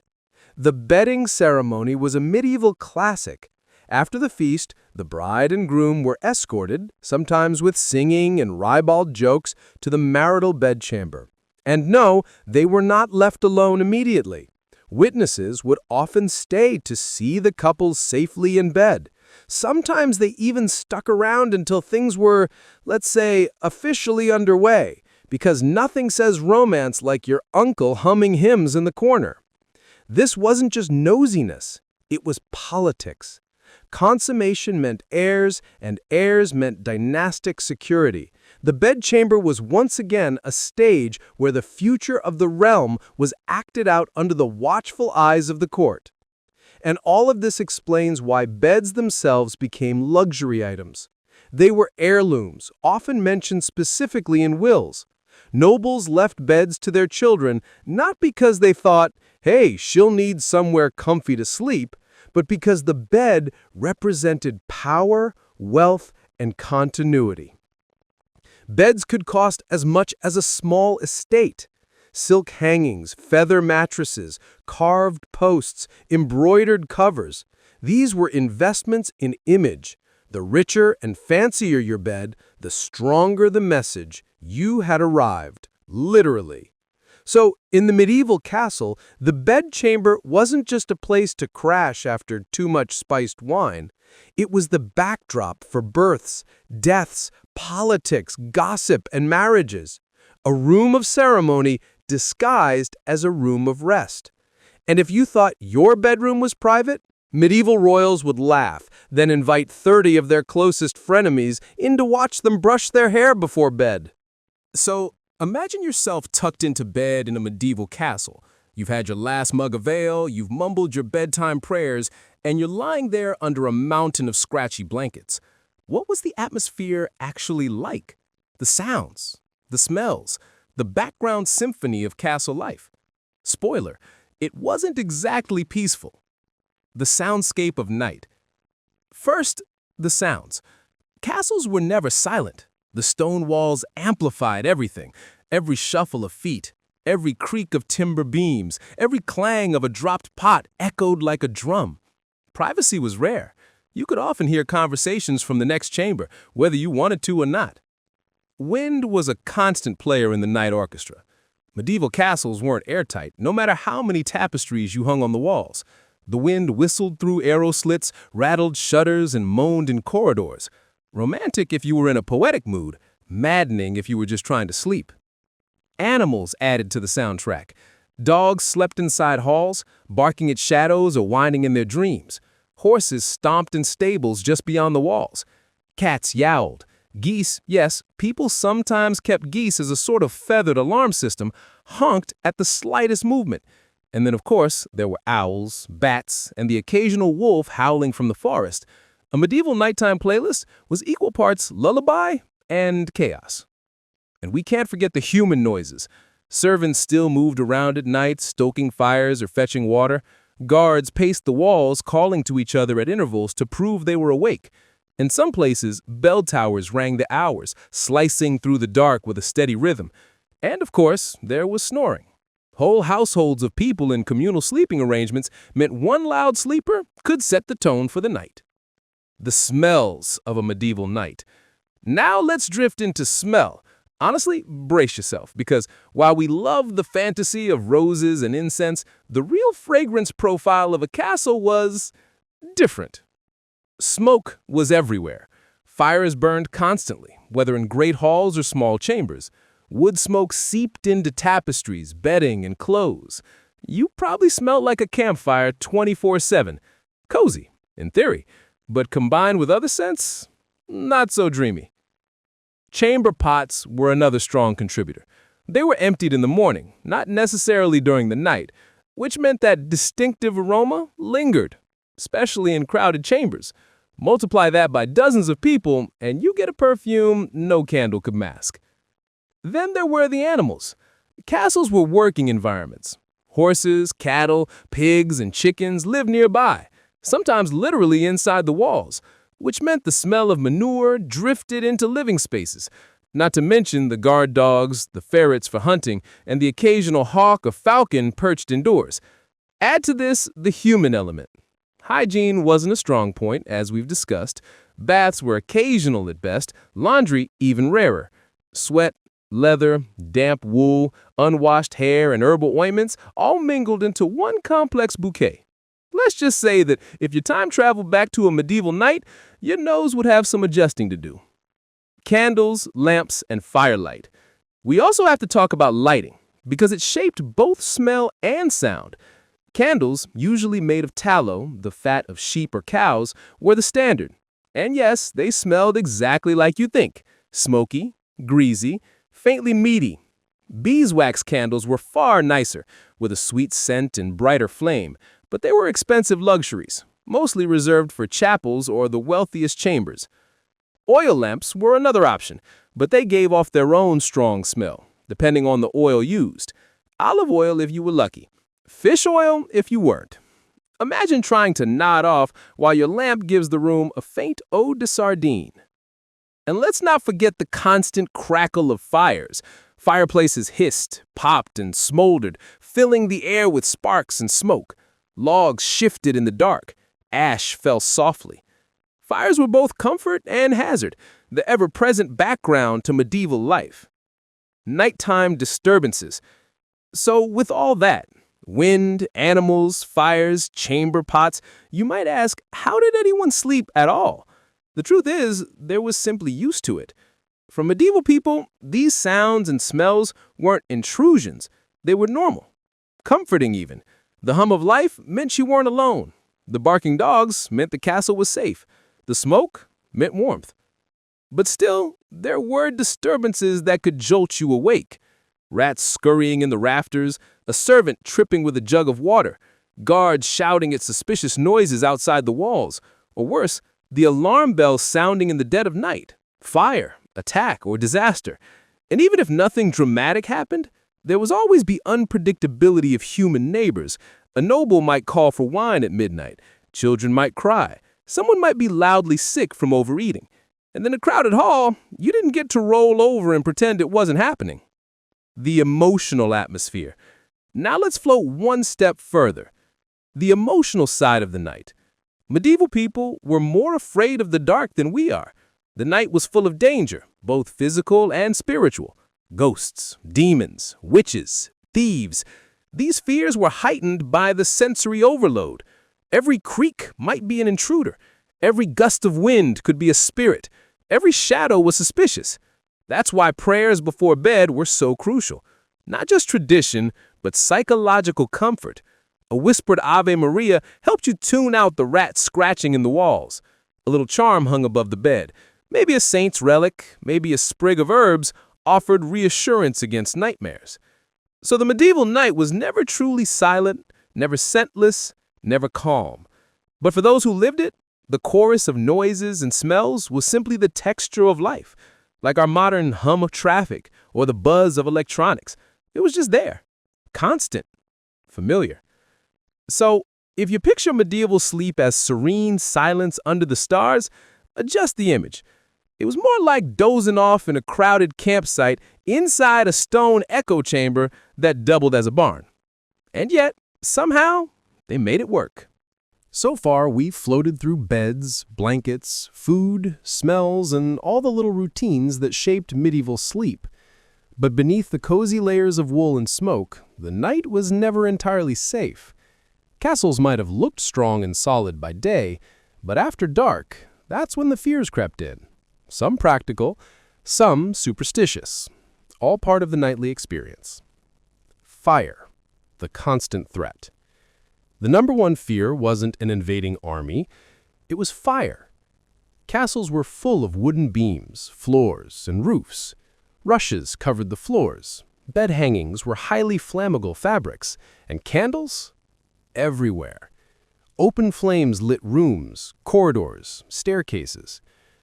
The bedding ceremony was a medieval classic. After the feast, the bride and groom were escorted, sometimes with singing and ribald jokes, to the marital bedchamber. And no, they were not left alone immediately. Witnesses would often stay to see the couple safely in bed. Sometimes they even stuck around until things were, let's say, officially underway, because nothing says romance like your uncle humming hymns in the corner. This wasn't just nosiness, it was politics. Consummation meant heirs, and heirs meant dynastic security. The bedchamber was once again a stage where the future of the realm was acted out under the watchful eyes of the court. And all of this explains why beds themselves became luxury items. They were heirlooms, often mentioned specifically in wills. Nobles left beds to their children not because they thought, "Hey, she'll need somewhere comfy to sleep," but because the bed represented power, wealth, and continuity. Beds could cost as much as a small estate. Silk hangings, feather mattresses, carved posts, embroidered covers. These were investments in image. The richer and fancier your bed, the stronger the message you had arrived, literally. So, in the medieval castle, the bedchamber wasn't just a place to crash after too much spiced wine. It was the backdrop for births, deaths, politics, gossip, and marriages. A room of ceremony disguised as a room of rest. And if you thought your bedroom was private, medieval royals would laugh, then invite 30 of their closest frenemies in to watch them brush their hair before bed. So, imagine yourself tucked into bed in a medieval castle. You've had your last mug of ale, you've mumbled your bedtime prayers, and you're lying there under a mountain of scratchy blankets. What was the atmosphere actually like? The sounds, the smells, the background symphony of castle life. Spoiler, it wasn't exactly peaceful. The soundscape of night. First, the sounds. Castles were never silent. The stone walls amplified everything, every shuffle of feet, Every creak of timber beams, every clang of a dropped pot echoed like a drum. Privacy was rare. You could often hear conversations from the next chamber, whether you wanted to or not. Wind was a constant player in the night orchestra. Medieval castles weren't airtight, no matter how many tapestries you hung on the walls. The wind whistled through arrow slits, rattled shutters, and moaned in corridors. Romantic if you were in a poetic mood, maddening if you were just trying to sleep. Animals added to the soundtrack. Dogs slept inside halls, barking at shadows or whining in their dreams. Horses stomped in stables just beyond the walls. Cats yowled. Geese, yes, people sometimes kept geese as a sort of feathered alarm system, honked at the slightest movement. And then, of course, there were owls, bats, and the occasional wolf howling from the forest. A medieval nighttime playlist was equal parts lullaby and chaos. And we can't forget the human noises. Servants still moved around at night, stoking fires or fetching water. Guards paced the walls, calling to each other at intervals to prove they were awake. In some places, bell towers rang the hours, slicing through the dark with a steady rhythm. And of course, there was snoring. Whole households of people in communal sleeping arrangements meant one loud sleeper could set the tone for the night. The smells of a medieval night. Now let's drift into smell. Honestly, brace yourself, because while we love the fantasy of roses and incense, the real fragrance profile of a castle was different. Smoke was everywhere. Fires burned constantly, whether in great halls or small chambers. Wood smoke seeped into tapestries, bedding, and clothes. You probably smelled like a campfire 24/7. Cozy, in theory, but combined with other scents, not so dreamy. Chamber pots were another strong contributor. They were emptied in the morning, not necessarily during the night, which meant that distinctive aroma lingered, especially in crowded chambers. Multiply that by dozens of people, and you get a perfume no candle could mask. Then there were the animals. Castles were working environments. Horses, cattle, pigs, and chickens lived nearby, sometimes literally inside the walls, which meant the smell of manure drifted into living spaces, not to mention the guard dogs, the ferrets for hunting, and the occasional hawk or falcon perched indoors. Add to this the human element. Hygiene wasn't a strong point, as we've discussed. Baths were occasional at best, laundry even rarer. Sweat, leather, damp wool, unwashed hair, and herbal ointments all mingled into one complex bouquet. Let's just say that if you time traveled back to a medieval night, your nose would have some adjusting to do. Candles, lamps, and firelight. We also have to talk about lighting, because it shaped both smell and sound. Candles, usually made of tallow, the fat of sheep or cows, were the standard. And yes, they smelled exactly like you think. Smoky, greasy, faintly meaty. Beeswax candles were far nicer, with a sweet scent and brighter flame, but they were expensive luxuries, mostly reserved for chapels or the wealthiest chambers. Oil lamps were another option, but they gave off their own strong smell, depending on the oil used. Olive oil if you were lucky. Fish oil if you weren't. Imagine trying to nod off while your lamp gives the room a faint ode to sardine. And let's not forget the constant crackle of fires. Fireplaces hissed, popped, and smoldered, filling the air with sparks and smoke. Logs shifted in the dark. Ash fell softly. Fires were both comfort and hazard, the ever-present background to medieval life. Nighttime disturbances. So with all that, wind, animals, fires, chamber pots, you might ask, how did anyone sleep at all? The truth is, there was simply used to it. For medieval people, these sounds and smells weren't intrusions. They were normal, comforting even. The hum of life meant you weren't alone. The barking dogs meant the castle was safe. The smoke meant warmth. But still, there were disturbances that could jolt you awake. Rats scurrying in the rafters, a servant tripping with a jug of water, guards shouting at suspicious noises outside the walls, or worse, the alarm bell sounding in the dead of night. Fire, attack, or disaster. And even if nothing dramatic happened, there was always the unpredictability of human neighbors. A noble might call for wine at midnight. Children might cry. Someone might be loudly sick from overeating. And in a crowded hall, you didn't get to roll over and pretend it wasn't happening. the emotional atmosphere. Now let's float one step further. The emotional side of the night. Medieval people were more afraid of the dark than we are. The night was full of danger, both physical and spiritual. Ghosts, demons, witches, thieves. These fears were heightened by the sensory overload. Every creak might be an intruder. Every gust of wind could be a spirit. Every shadow was suspicious. That's why prayers before bed were so crucial. Not just tradition, but psychological comfort. A whispered Ave Maria helped you tune out the rats scratching in the walls. A little charm hung above the bed. Maybe a saint's relic, maybe a sprig of herbs, offered reassurance against nightmares. So the medieval night was never truly silent, never scentless, never calm. But for those who lived it, the chorus of noises and smells was simply the texture of life, like our modern hum of traffic or the buzz of electronics. It was just there, constant, familiar. So, if you picture medieval sleep as serene silence under the stars, adjust the image. It was more like dozing off in a crowded campsite inside a stone echo chamber that doubled as a barn. And yet, somehow, they made it work. So far, we've floated through beds, blankets, food, smells, and all the little routines that shaped medieval sleep. But beneath the cozy layers of wool and smoke, the night was never entirely safe. Castles might have looked strong and solid by day, but after dark, that's when the fears crept in. Some practical, some superstitious. All part of the nightly experience. Fire, the constant threat. The number one fear wasn't an invading army, it was fire. Castles were full of wooden beams, floors, and roofs. Rushes covered the floors. Bed hangings were highly flammable fabrics, and candles? Everywhere. Open flames lit rooms, corridors, staircases.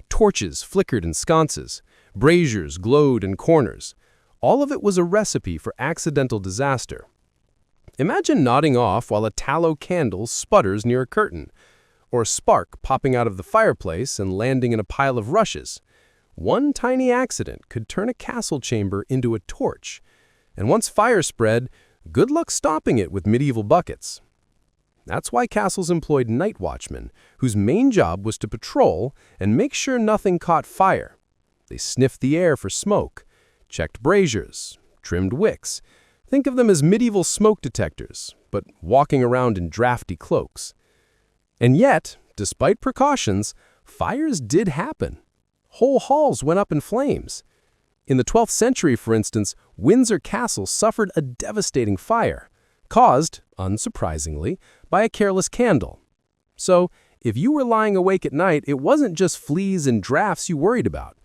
Torches flickered in sconces. Braziers glowed in corners. All of it was a recipe for accidental disaster. Imagine nodding off while a tallow candle sputters near a curtain, or a spark popping out of the fireplace and landing in a pile of rushes. One tiny accident could turn a castle chamber into a torch, and once fire spread, good luck stopping it with medieval buckets. That's why castles employed night watchmen, whose main job was to patrol and make sure nothing caught fire. They sniffed the air for smoke, checked braziers, trimmed wicks. Think of them as medieval smoke detectors, but walking around in drafty cloaks. And yet, despite precautions, fires did happen. Whole halls went up in flames. In the 12th century, for instance, Windsor Castle suffered a devastating fire, caused, unsurprisingly, by a careless candle. So, if you were lying awake at night, it wasn't just fleas and drafts you worried about.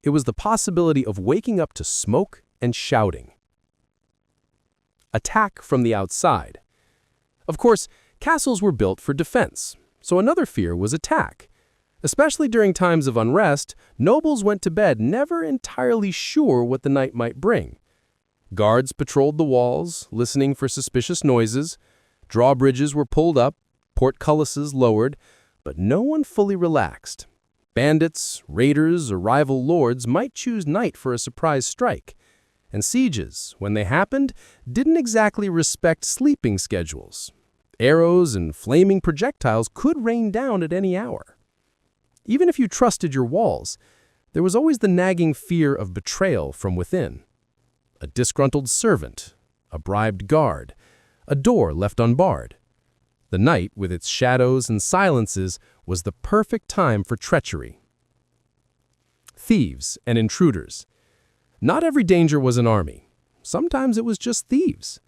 It was the possibility of waking up to smoke and shouting. Attack from the outside. Of course, castles were built for defense, so another fear was attack. Especially during times of unrest, nobles went to bed never entirely sure what the night might bring. Guards patrolled the walls, listening for suspicious noises. Drawbridges were pulled up, portcullises lowered, but no one fully relaxed. Bandits, raiders, or rival lords might choose night for a surprise strike. And sieges, when they happened, didn't exactly respect sleeping schedules. Arrows and flaming projectiles could rain down at any hour. Even if you trusted your walls, there was always the nagging fear of betrayal from within. A disgruntled servant, a bribed guard, a door left unbarred. The night, with its shadows and silences, was the perfect time for treachery. Thieves and intruders. Not every danger was an army. Sometimes it was just thieves.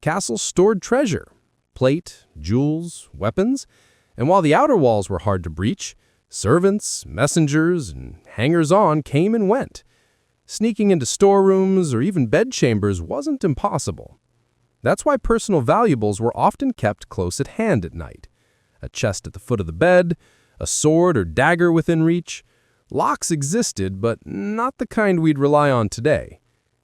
Castles stored treasure, plate, jewels, weapons, and while the outer walls were hard to breach, servants, messengers, and hangers-on came and went. Sneaking into storerooms or even bedchambers wasn't impossible. That's why personal valuables were often kept close at hand at night. A chest at the foot of the bed, a sword or dagger within reach. Locks existed, but not the kind we'd rely on today.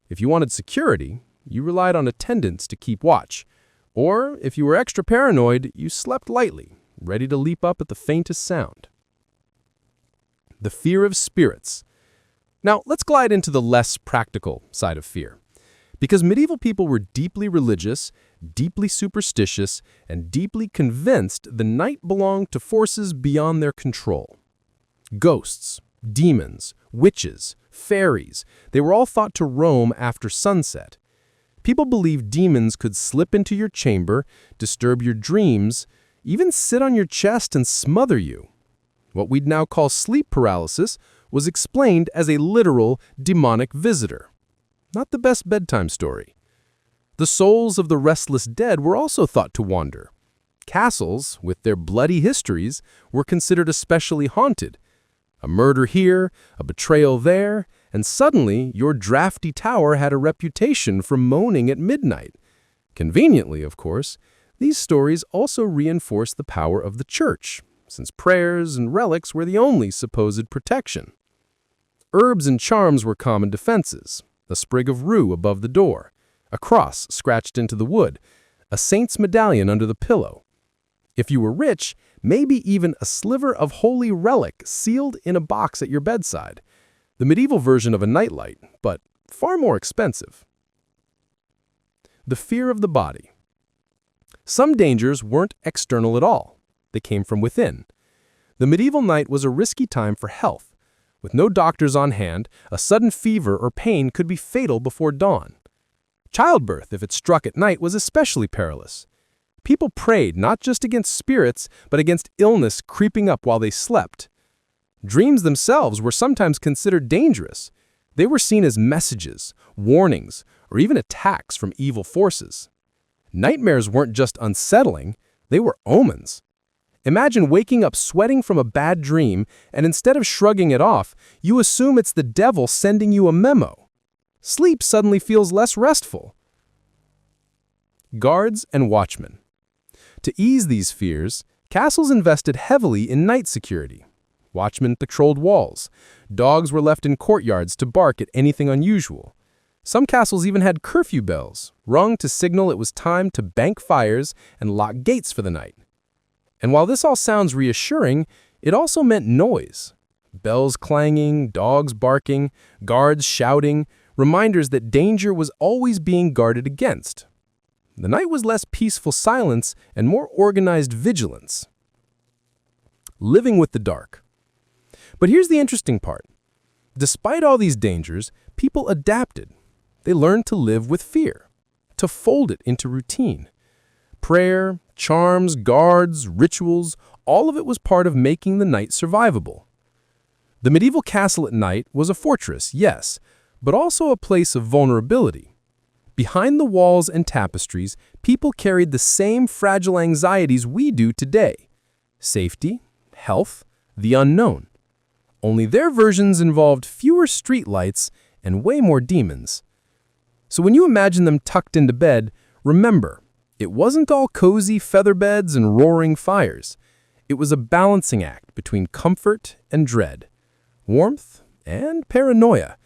If you wanted security, you relied on attendants to keep watch. Or, if you were extra paranoid, you slept lightly, ready to leap up at the faintest sound. The fear of spirits. Now, let's glide into the less practical side of fear. Because medieval people were deeply religious, deeply superstitious, and deeply convinced the night belonged to forces beyond their control. Ghosts, demons, witches, fairies, they were all thought to roam after sunset. People believed demons could slip into your chamber, disturb your dreams, even sit on your chest and smother you. What we'd now call sleep paralysis was explained as a literal demonic visitor. Not the best bedtime story. The souls of the restless dead were also thought to wander. Castles, with their bloody histories, were considered especially haunted. A murder here, a betrayal there, and suddenly your drafty tower had a reputation for moaning at midnight. Conveniently, of course, these stories also reinforced the power of the church, since prayers and relics were the only supposed protection. Herbs and charms were common defenses. A sprig of rue above the door, a cross scratched into the wood, a saint's medallion under the pillow. If you were rich, maybe even a sliver of holy relic sealed in a box at your bedside. The medieval version of a nightlight, but far more expensive. The fear of the body. Some dangers weren't external at all. They came from within. The medieval night was a risky time for health. With no doctors on hand, a sudden fever or pain could be fatal before dawn. Childbirth, if it struck at night, was especially perilous. People prayed not just against spirits, but against illness creeping up while they slept. Dreams themselves were sometimes considered dangerous. They were seen as messages, warnings, or even attacks from evil forces. Nightmares weren't just unsettling, they were omens. Imagine waking up sweating from a bad dream, and instead of shrugging it off, you assume it's the devil sending you a memo. Sleep suddenly feels less restful. Guards and watchmen. To ease these fears, castles invested heavily in night security. Watchmen patrolled walls. Dogs were left in courtyards to bark at anything unusual. Some castles even had curfew bells, rung to signal it was time to bank fires and lock gates for the night. And while this all sounds reassuring, it also meant noise. Bells clanging, dogs barking, guards shouting, reminders that danger was always being guarded against. The night was less peaceful silence and more organized vigilance. Living with the dark. But here's the interesting part. Despite all these dangers, people adapted. They learned to live with fear, to fold it into routine. Prayer, charms, guards, rituals, all of it was part of making the night survivable. The medieval castle at night was a fortress, yes, but also a place of vulnerability. Behind the walls and tapestries, people carried the same fragile anxieties we do today. Safety, health, the unknown. Only their versions involved fewer streetlights and way more demons. So when you imagine them tucked into bed, remember, it wasn't all cozy feather beds and roaring fires. It was a balancing act between comfort and dread, warmth and paranoia.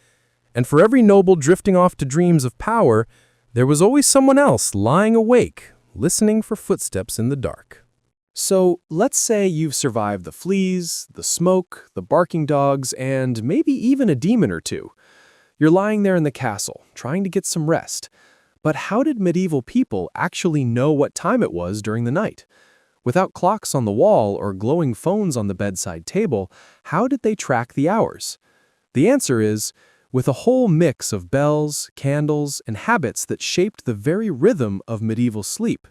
And for every noble drifting off to dreams of power, there was always someone else lying awake, listening for footsteps in the dark. So let's say you've survived the fleas, the smoke, the barking dogs, and maybe even a demon or two. You're lying there in the castle, trying to get some rest. But how did medieval people actually know what time it was during the night? Without clocks on the wall or glowing phones on the bedside table, how did they track the hours? The answer is, with a whole mix of bells, candles, and habits that shaped the very rhythm of medieval sleep.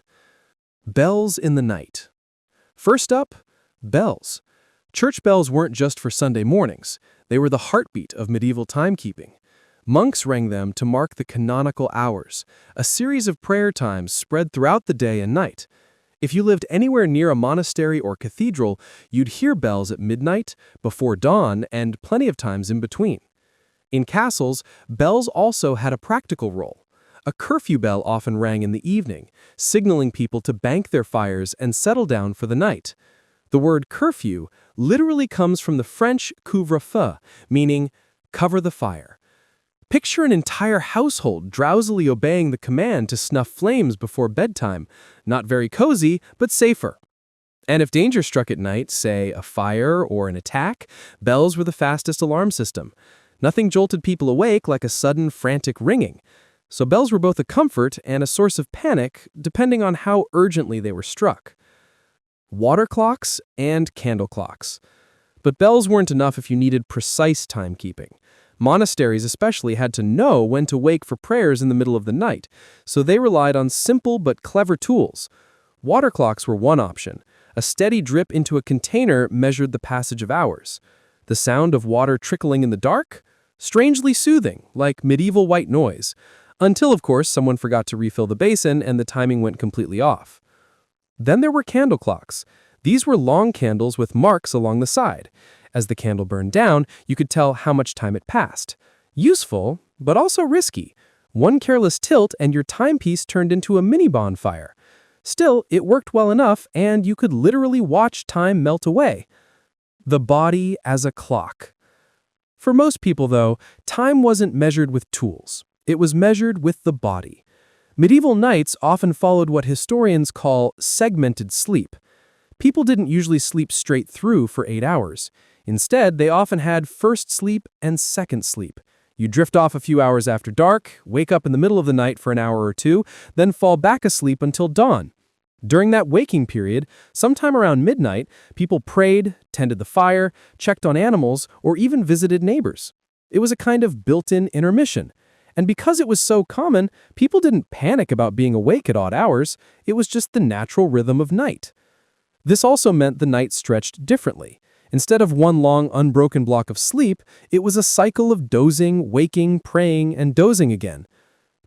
Bells in the night. First up, bells. Church bells weren't just for Sunday mornings. They were the heartbeat of medieval timekeeping. Monks rang them to mark the canonical hours, a series of prayer times spread throughout the day and night. If you lived anywhere near a monastery or cathedral, you'd hear bells at midnight, before dawn, and plenty of times in between. In castles, bells also had a practical role. A curfew bell often rang in the evening, signaling people to bank their fires and settle down for the night. The word curfew literally comes from the French couvre-feu, meaning cover the fire. Picture an entire household drowsily obeying the command to snuff flames before bedtime. Not very cozy, but safer. And if danger struck at night, say a fire or an attack, bells were the fastest alarm system. Nothing jolted people awake like a sudden, frantic ringing. So bells were both a comfort and a source of panic, depending on how urgently they were struck. Water clocks and candle clocks. But bells weren't enough if you needed precise timekeeping. Monasteries especially had to know when to wake for prayers in the middle of the night, so they relied on simple but clever tools. Water clocks were one option. A steady drip into a container measured the passage of hours. The sound of water trickling in the dark? Strangely soothing, like medieval white noise. Until, of course, someone forgot to refill the basin and the timing went completely off. Then there were candle clocks. These were long candles with marks along the side. As the candle burned down, you could tell how much time it passed. Useful, but also risky. One careless tilt and your timepiece turned into a mini bonfire. Still, it worked well enough and you could literally watch time melt away. The body as a clock. For most people, though, time wasn't measured with tools. It was measured with the body. Medieval nights often followed what historians call segmented sleep. People didn't usually sleep straight through for 8 hours. Instead, they often had first sleep and second sleep. You drift off a few hours after dark, wake up in the middle of the night for an hour or two, then fall back asleep until dawn. During that waking period, sometime around midnight, people prayed, tended the fire, checked on animals, or even visited neighbors. It was a kind of built-in intermission. And because it was so common, people didn't panic about being awake at odd hours. It was just the natural rhythm of night. This also meant the night stretched differently. Instead of one long, unbroken block of sleep, it was a cycle of dozing, waking, praying, and dozing again.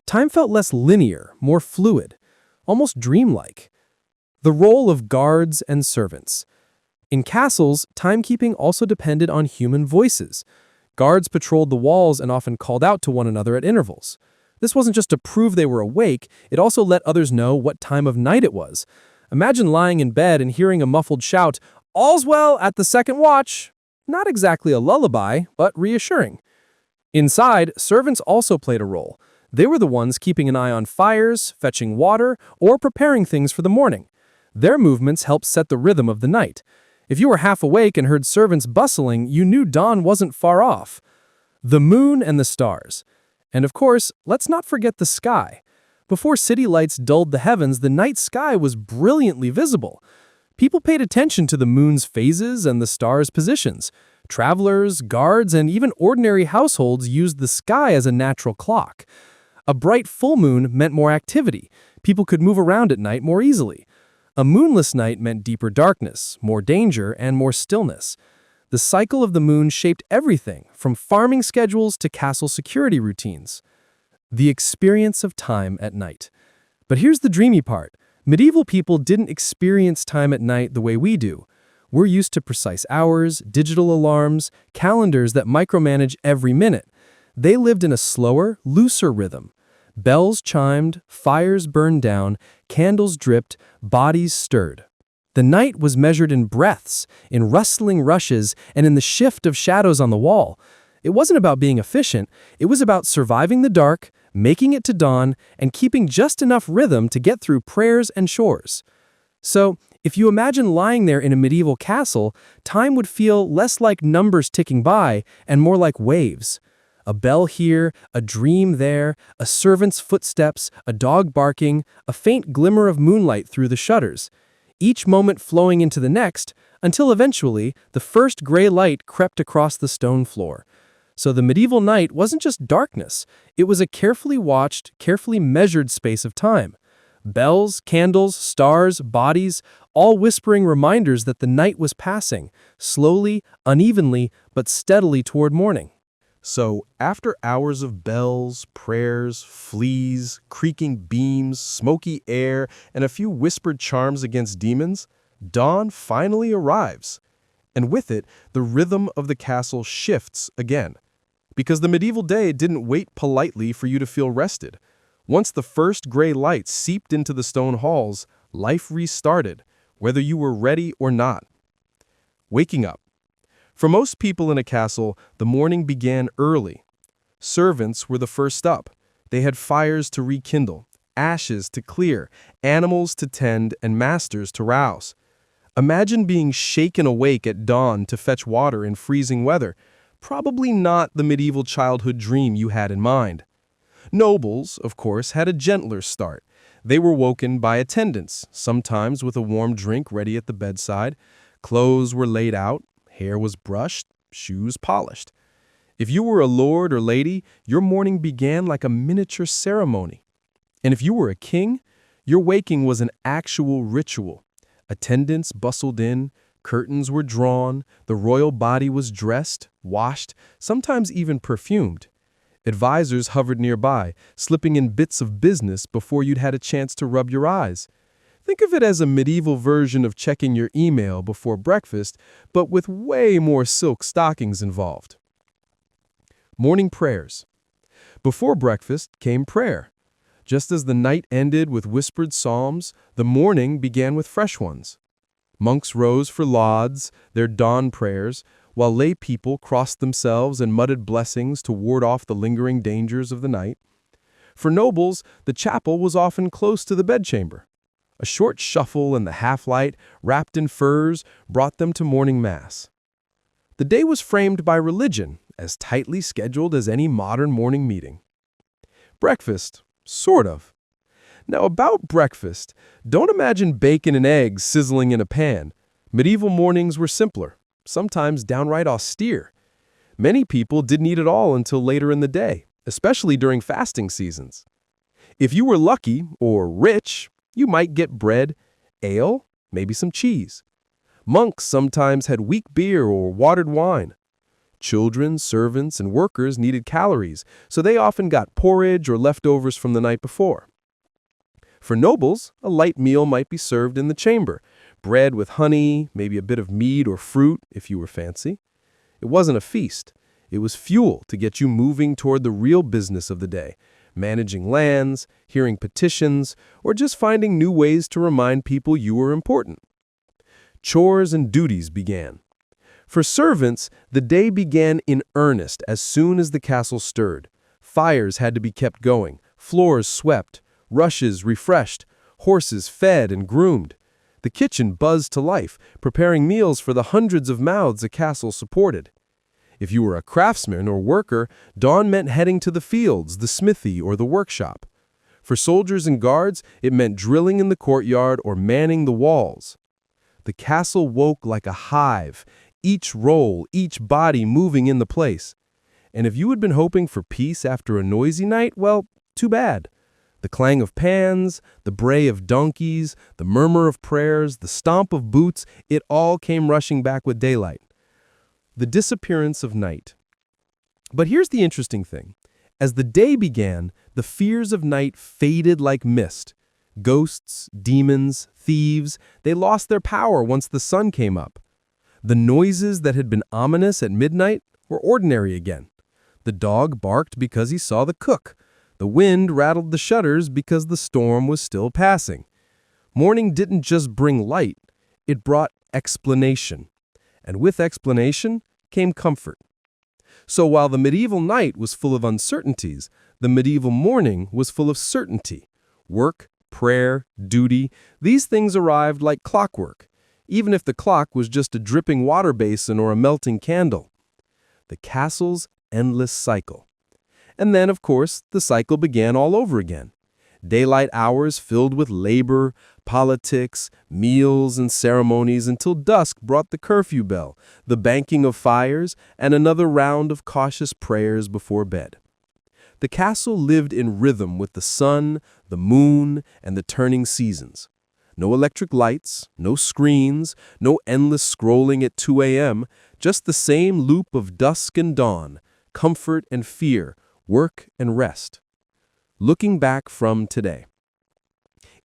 Time felt less linear, more fluid, almost dreamlike. The role of guards and servants. In castles, timekeeping also depended on human voices. Guards patrolled the walls and often called out to one another at intervals. This wasn't just to prove they were awake, it also let others know what time of night it was. Imagine lying in bed and hearing a muffled shout, "All's well at the second watch." Not exactly a lullaby, but reassuring. Inside, servants also played a role. They were the ones keeping an eye on fires, fetching water, or preparing things for the morning. Their movements helped set the rhythm of the night. If you were half awake and heard servants bustling, you knew dawn wasn't far off. The moon and the stars. And of course, let's not forget the sky. Before city lights dulled the heavens, the night sky was brilliantly visible. People paid attention to the moon's phases and the stars' positions. Travelers, guards, and even ordinary households used the sky as a natural clock. A bright full moon meant more activity. People could move around at night more easily. A moonless night meant deeper darkness, more danger, and more stillness. The cycle of the moon shaped everything, from farming schedules to castle security routines. The experience of time at night. But here's the dreamy part. Medieval people didn't experience time at night the way we do. We're used to precise hours, digital alarms, calendars that micromanage every minute. They lived in a slower, looser rhythm. Bells chimed, fires burned down, candles dripped, bodies stirred. The night was measured in breaths, in rustling rushes, and in the shift of shadows on the wall. It wasn't about being efficient, it was about surviving the dark, making it to dawn, and keeping just enough rhythm to get through prayers and chores. So, if you imagine lying there in a medieval castle, time would feel less like numbers ticking by and more like waves. A bell here, a dream there, a servant's footsteps, a dog barking, a faint glimmer of moonlight through the shutters. Each moment flowing into the next, until eventually the first gray light crept across the stone floor. So the medieval night wasn't just darkness, it was a carefully watched, carefully measured space of time. Bells, candles, stars, bodies, all whispering reminders that the night was passing, slowly, unevenly, but steadily toward morning. So, after hours of bells, prayers, fleas, creaking beams, smoky air, and a few whispered charms against demons, dawn finally arrives. And with it, the rhythm of the castle shifts again. Because the medieval day didn't wait politely for you to feel rested. Once the first gray light seeped into the stone halls, life restarted, whether you were ready or not. Waking up. For most people in a castle, the morning began early. Servants were the first up. They had fires to rekindle, ashes to clear, animals to tend, and masters to rouse. Imagine being shaken awake at dawn to fetch water in freezing weather. Probably not the medieval childhood dream you had in mind. Nobles, of course, had a gentler start. They were woken by attendants, sometimes with a warm drink ready at the bedside. Clothes were laid out, hair was brushed, shoes polished. If you were a lord or lady, your morning began like a miniature ceremony. And if you were a king, your waking was an actual ritual. Attendants bustled in, curtains were drawn, the royal body was dressed, washed, sometimes even perfumed. Advisors hovered nearby, slipping in bits of business before you'd had a chance to rub your eyes. Think of it as a medieval version of checking your email before breakfast, but with way more silk stockings involved. Morning prayers. Before breakfast came prayer. Just as the night ended with whispered psalms, the morning began with fresh ones. Monks rose for lauds, their dawn prayers, while lay people crossed themselves and muttered blessings to ward off the lingering dangers of the night. For nobles, the chapel was often close to the bedchamber. A short shuffle in the half-light, wrapped in furs, brought them to morning mass. The day was framed by religion, as tightly scheduled as any modern morning meeting. Breakfast, sort of. Now about breakfast, don't imagine bacon and eggs sizzling in a pan. Medieval mornings were simpler, sometimes downright austere. Many people didn't eat at all until later in the day, especially during fasting seasons. If you were lucky or rich, you might get bread, ale, maybe some cheese. Monks sometimes had weak beer or watered wine. Children, servants, and workers needed calories, so they often got porridge or leftovers from the night before. For nobles, a light meal might be served in the chamber, bread with honey, maybe a bit of meat or fruit if you were fancy. It wasn't a feast. It was fuel to get you moving toward the real business of the day, managing lands, hearing petitions, or just finding new ways to remind people you were important. Chores and duties began. For servants, the day began in earnest as soon as the castle stirred. Fires had to be kept going, floors swept, rushes refreshed, horses fed and groomed. The kitchen buzzed to life, preparing meals for the hundreds of mouths a castle supported. If you were a craftsman or worker, dawn meant heading to the fields, the smithy, or the workshop. For soldiers and guards, it meant drilling in the courtyard or manning the walls. The castle woke like a hive, each role, each body moving in the place. And if you had been hoping for peace after a noisy night, well, too bad. The clang of pans, the bray of donkeys, the murmur of prayers, the stomp of boots, it all came rushing back with daylight. The disappearance of night. But here's the interesting thing. As the day began, the fears of night faded like mist. Ghosts, demons, thieves, they lost their power once the sun came up. The noises that had been ominous at midnight were ordinary again. The dog barked because he saw the cook. The wind rattled the shutters because the storm was still passing. Morning didn't just bring light, it brought explanation. And with explanation came comfort. So while the medieval night was full of uncertainties, the medieval morning was full of certainty. Work, prayer, duty, these things arrived like clockwork, even if the clock was just a dripping water basin or a melting candle. The castle's endless cycle. And then, of course, the cycle began all over again. Daylight hours filled with labor, politics, meals, and ceremonies until dusk brought the curfew bell, the banking of fires, and another round of cautious prayers before bed. The castle lived in rhythm with the sun, the moon, and the turning seasons. No electric lights, no screens, no endless scrolling at 2 a.m., just the same loop of dusk and dawn, comfort and fear, work and rest. Looking back from today.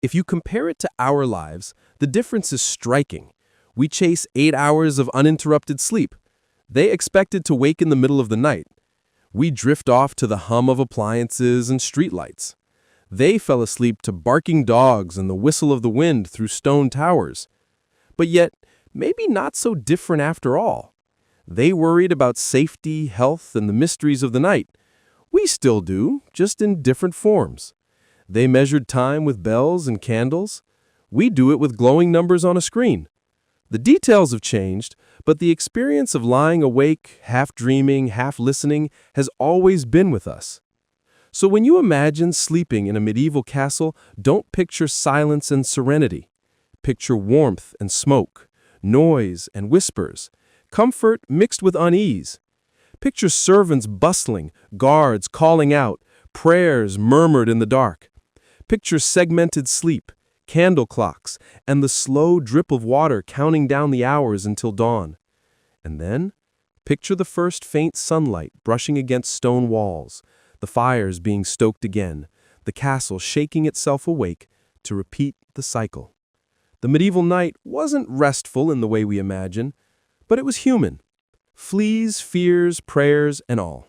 If you compare it to our lives, the difference is striking. We chase 8 hours of uninterrupted sleep. They expected to wake in the middle of the night. We drift off to the hum of appliances and streetlights. They fell asleep to barking dogs and the whistle of the wind through stone towers. But yet, maybe not so different after all. They worried about safety, health, and the mysteries of the night. We still do, just in different forms. They measured time with bells and candles. We do it with glowing numbers on a screen. The details have changed, but the experience of lying awake, half dreaming, half listening, has always been with us. So when you imagine sleeping in a medieval castle, don't picture silence and serenity. Picture warmth and smoke, noise and whispers, comfort mixed with unease. Picture servants bustling, guards calling out, prayers murmured in the dark. Picture segmented sleep, candle clocks, and the slow drip of water counting down the hours until dawn. And then, picture the first faint sunlight brushing against stone walls, the fires being stoked again, the castle shaking itself awake to repeat the cycle. The medieval night wasn't restful in the way we imagine, but it was human. Fleas, fears, prayers, and all.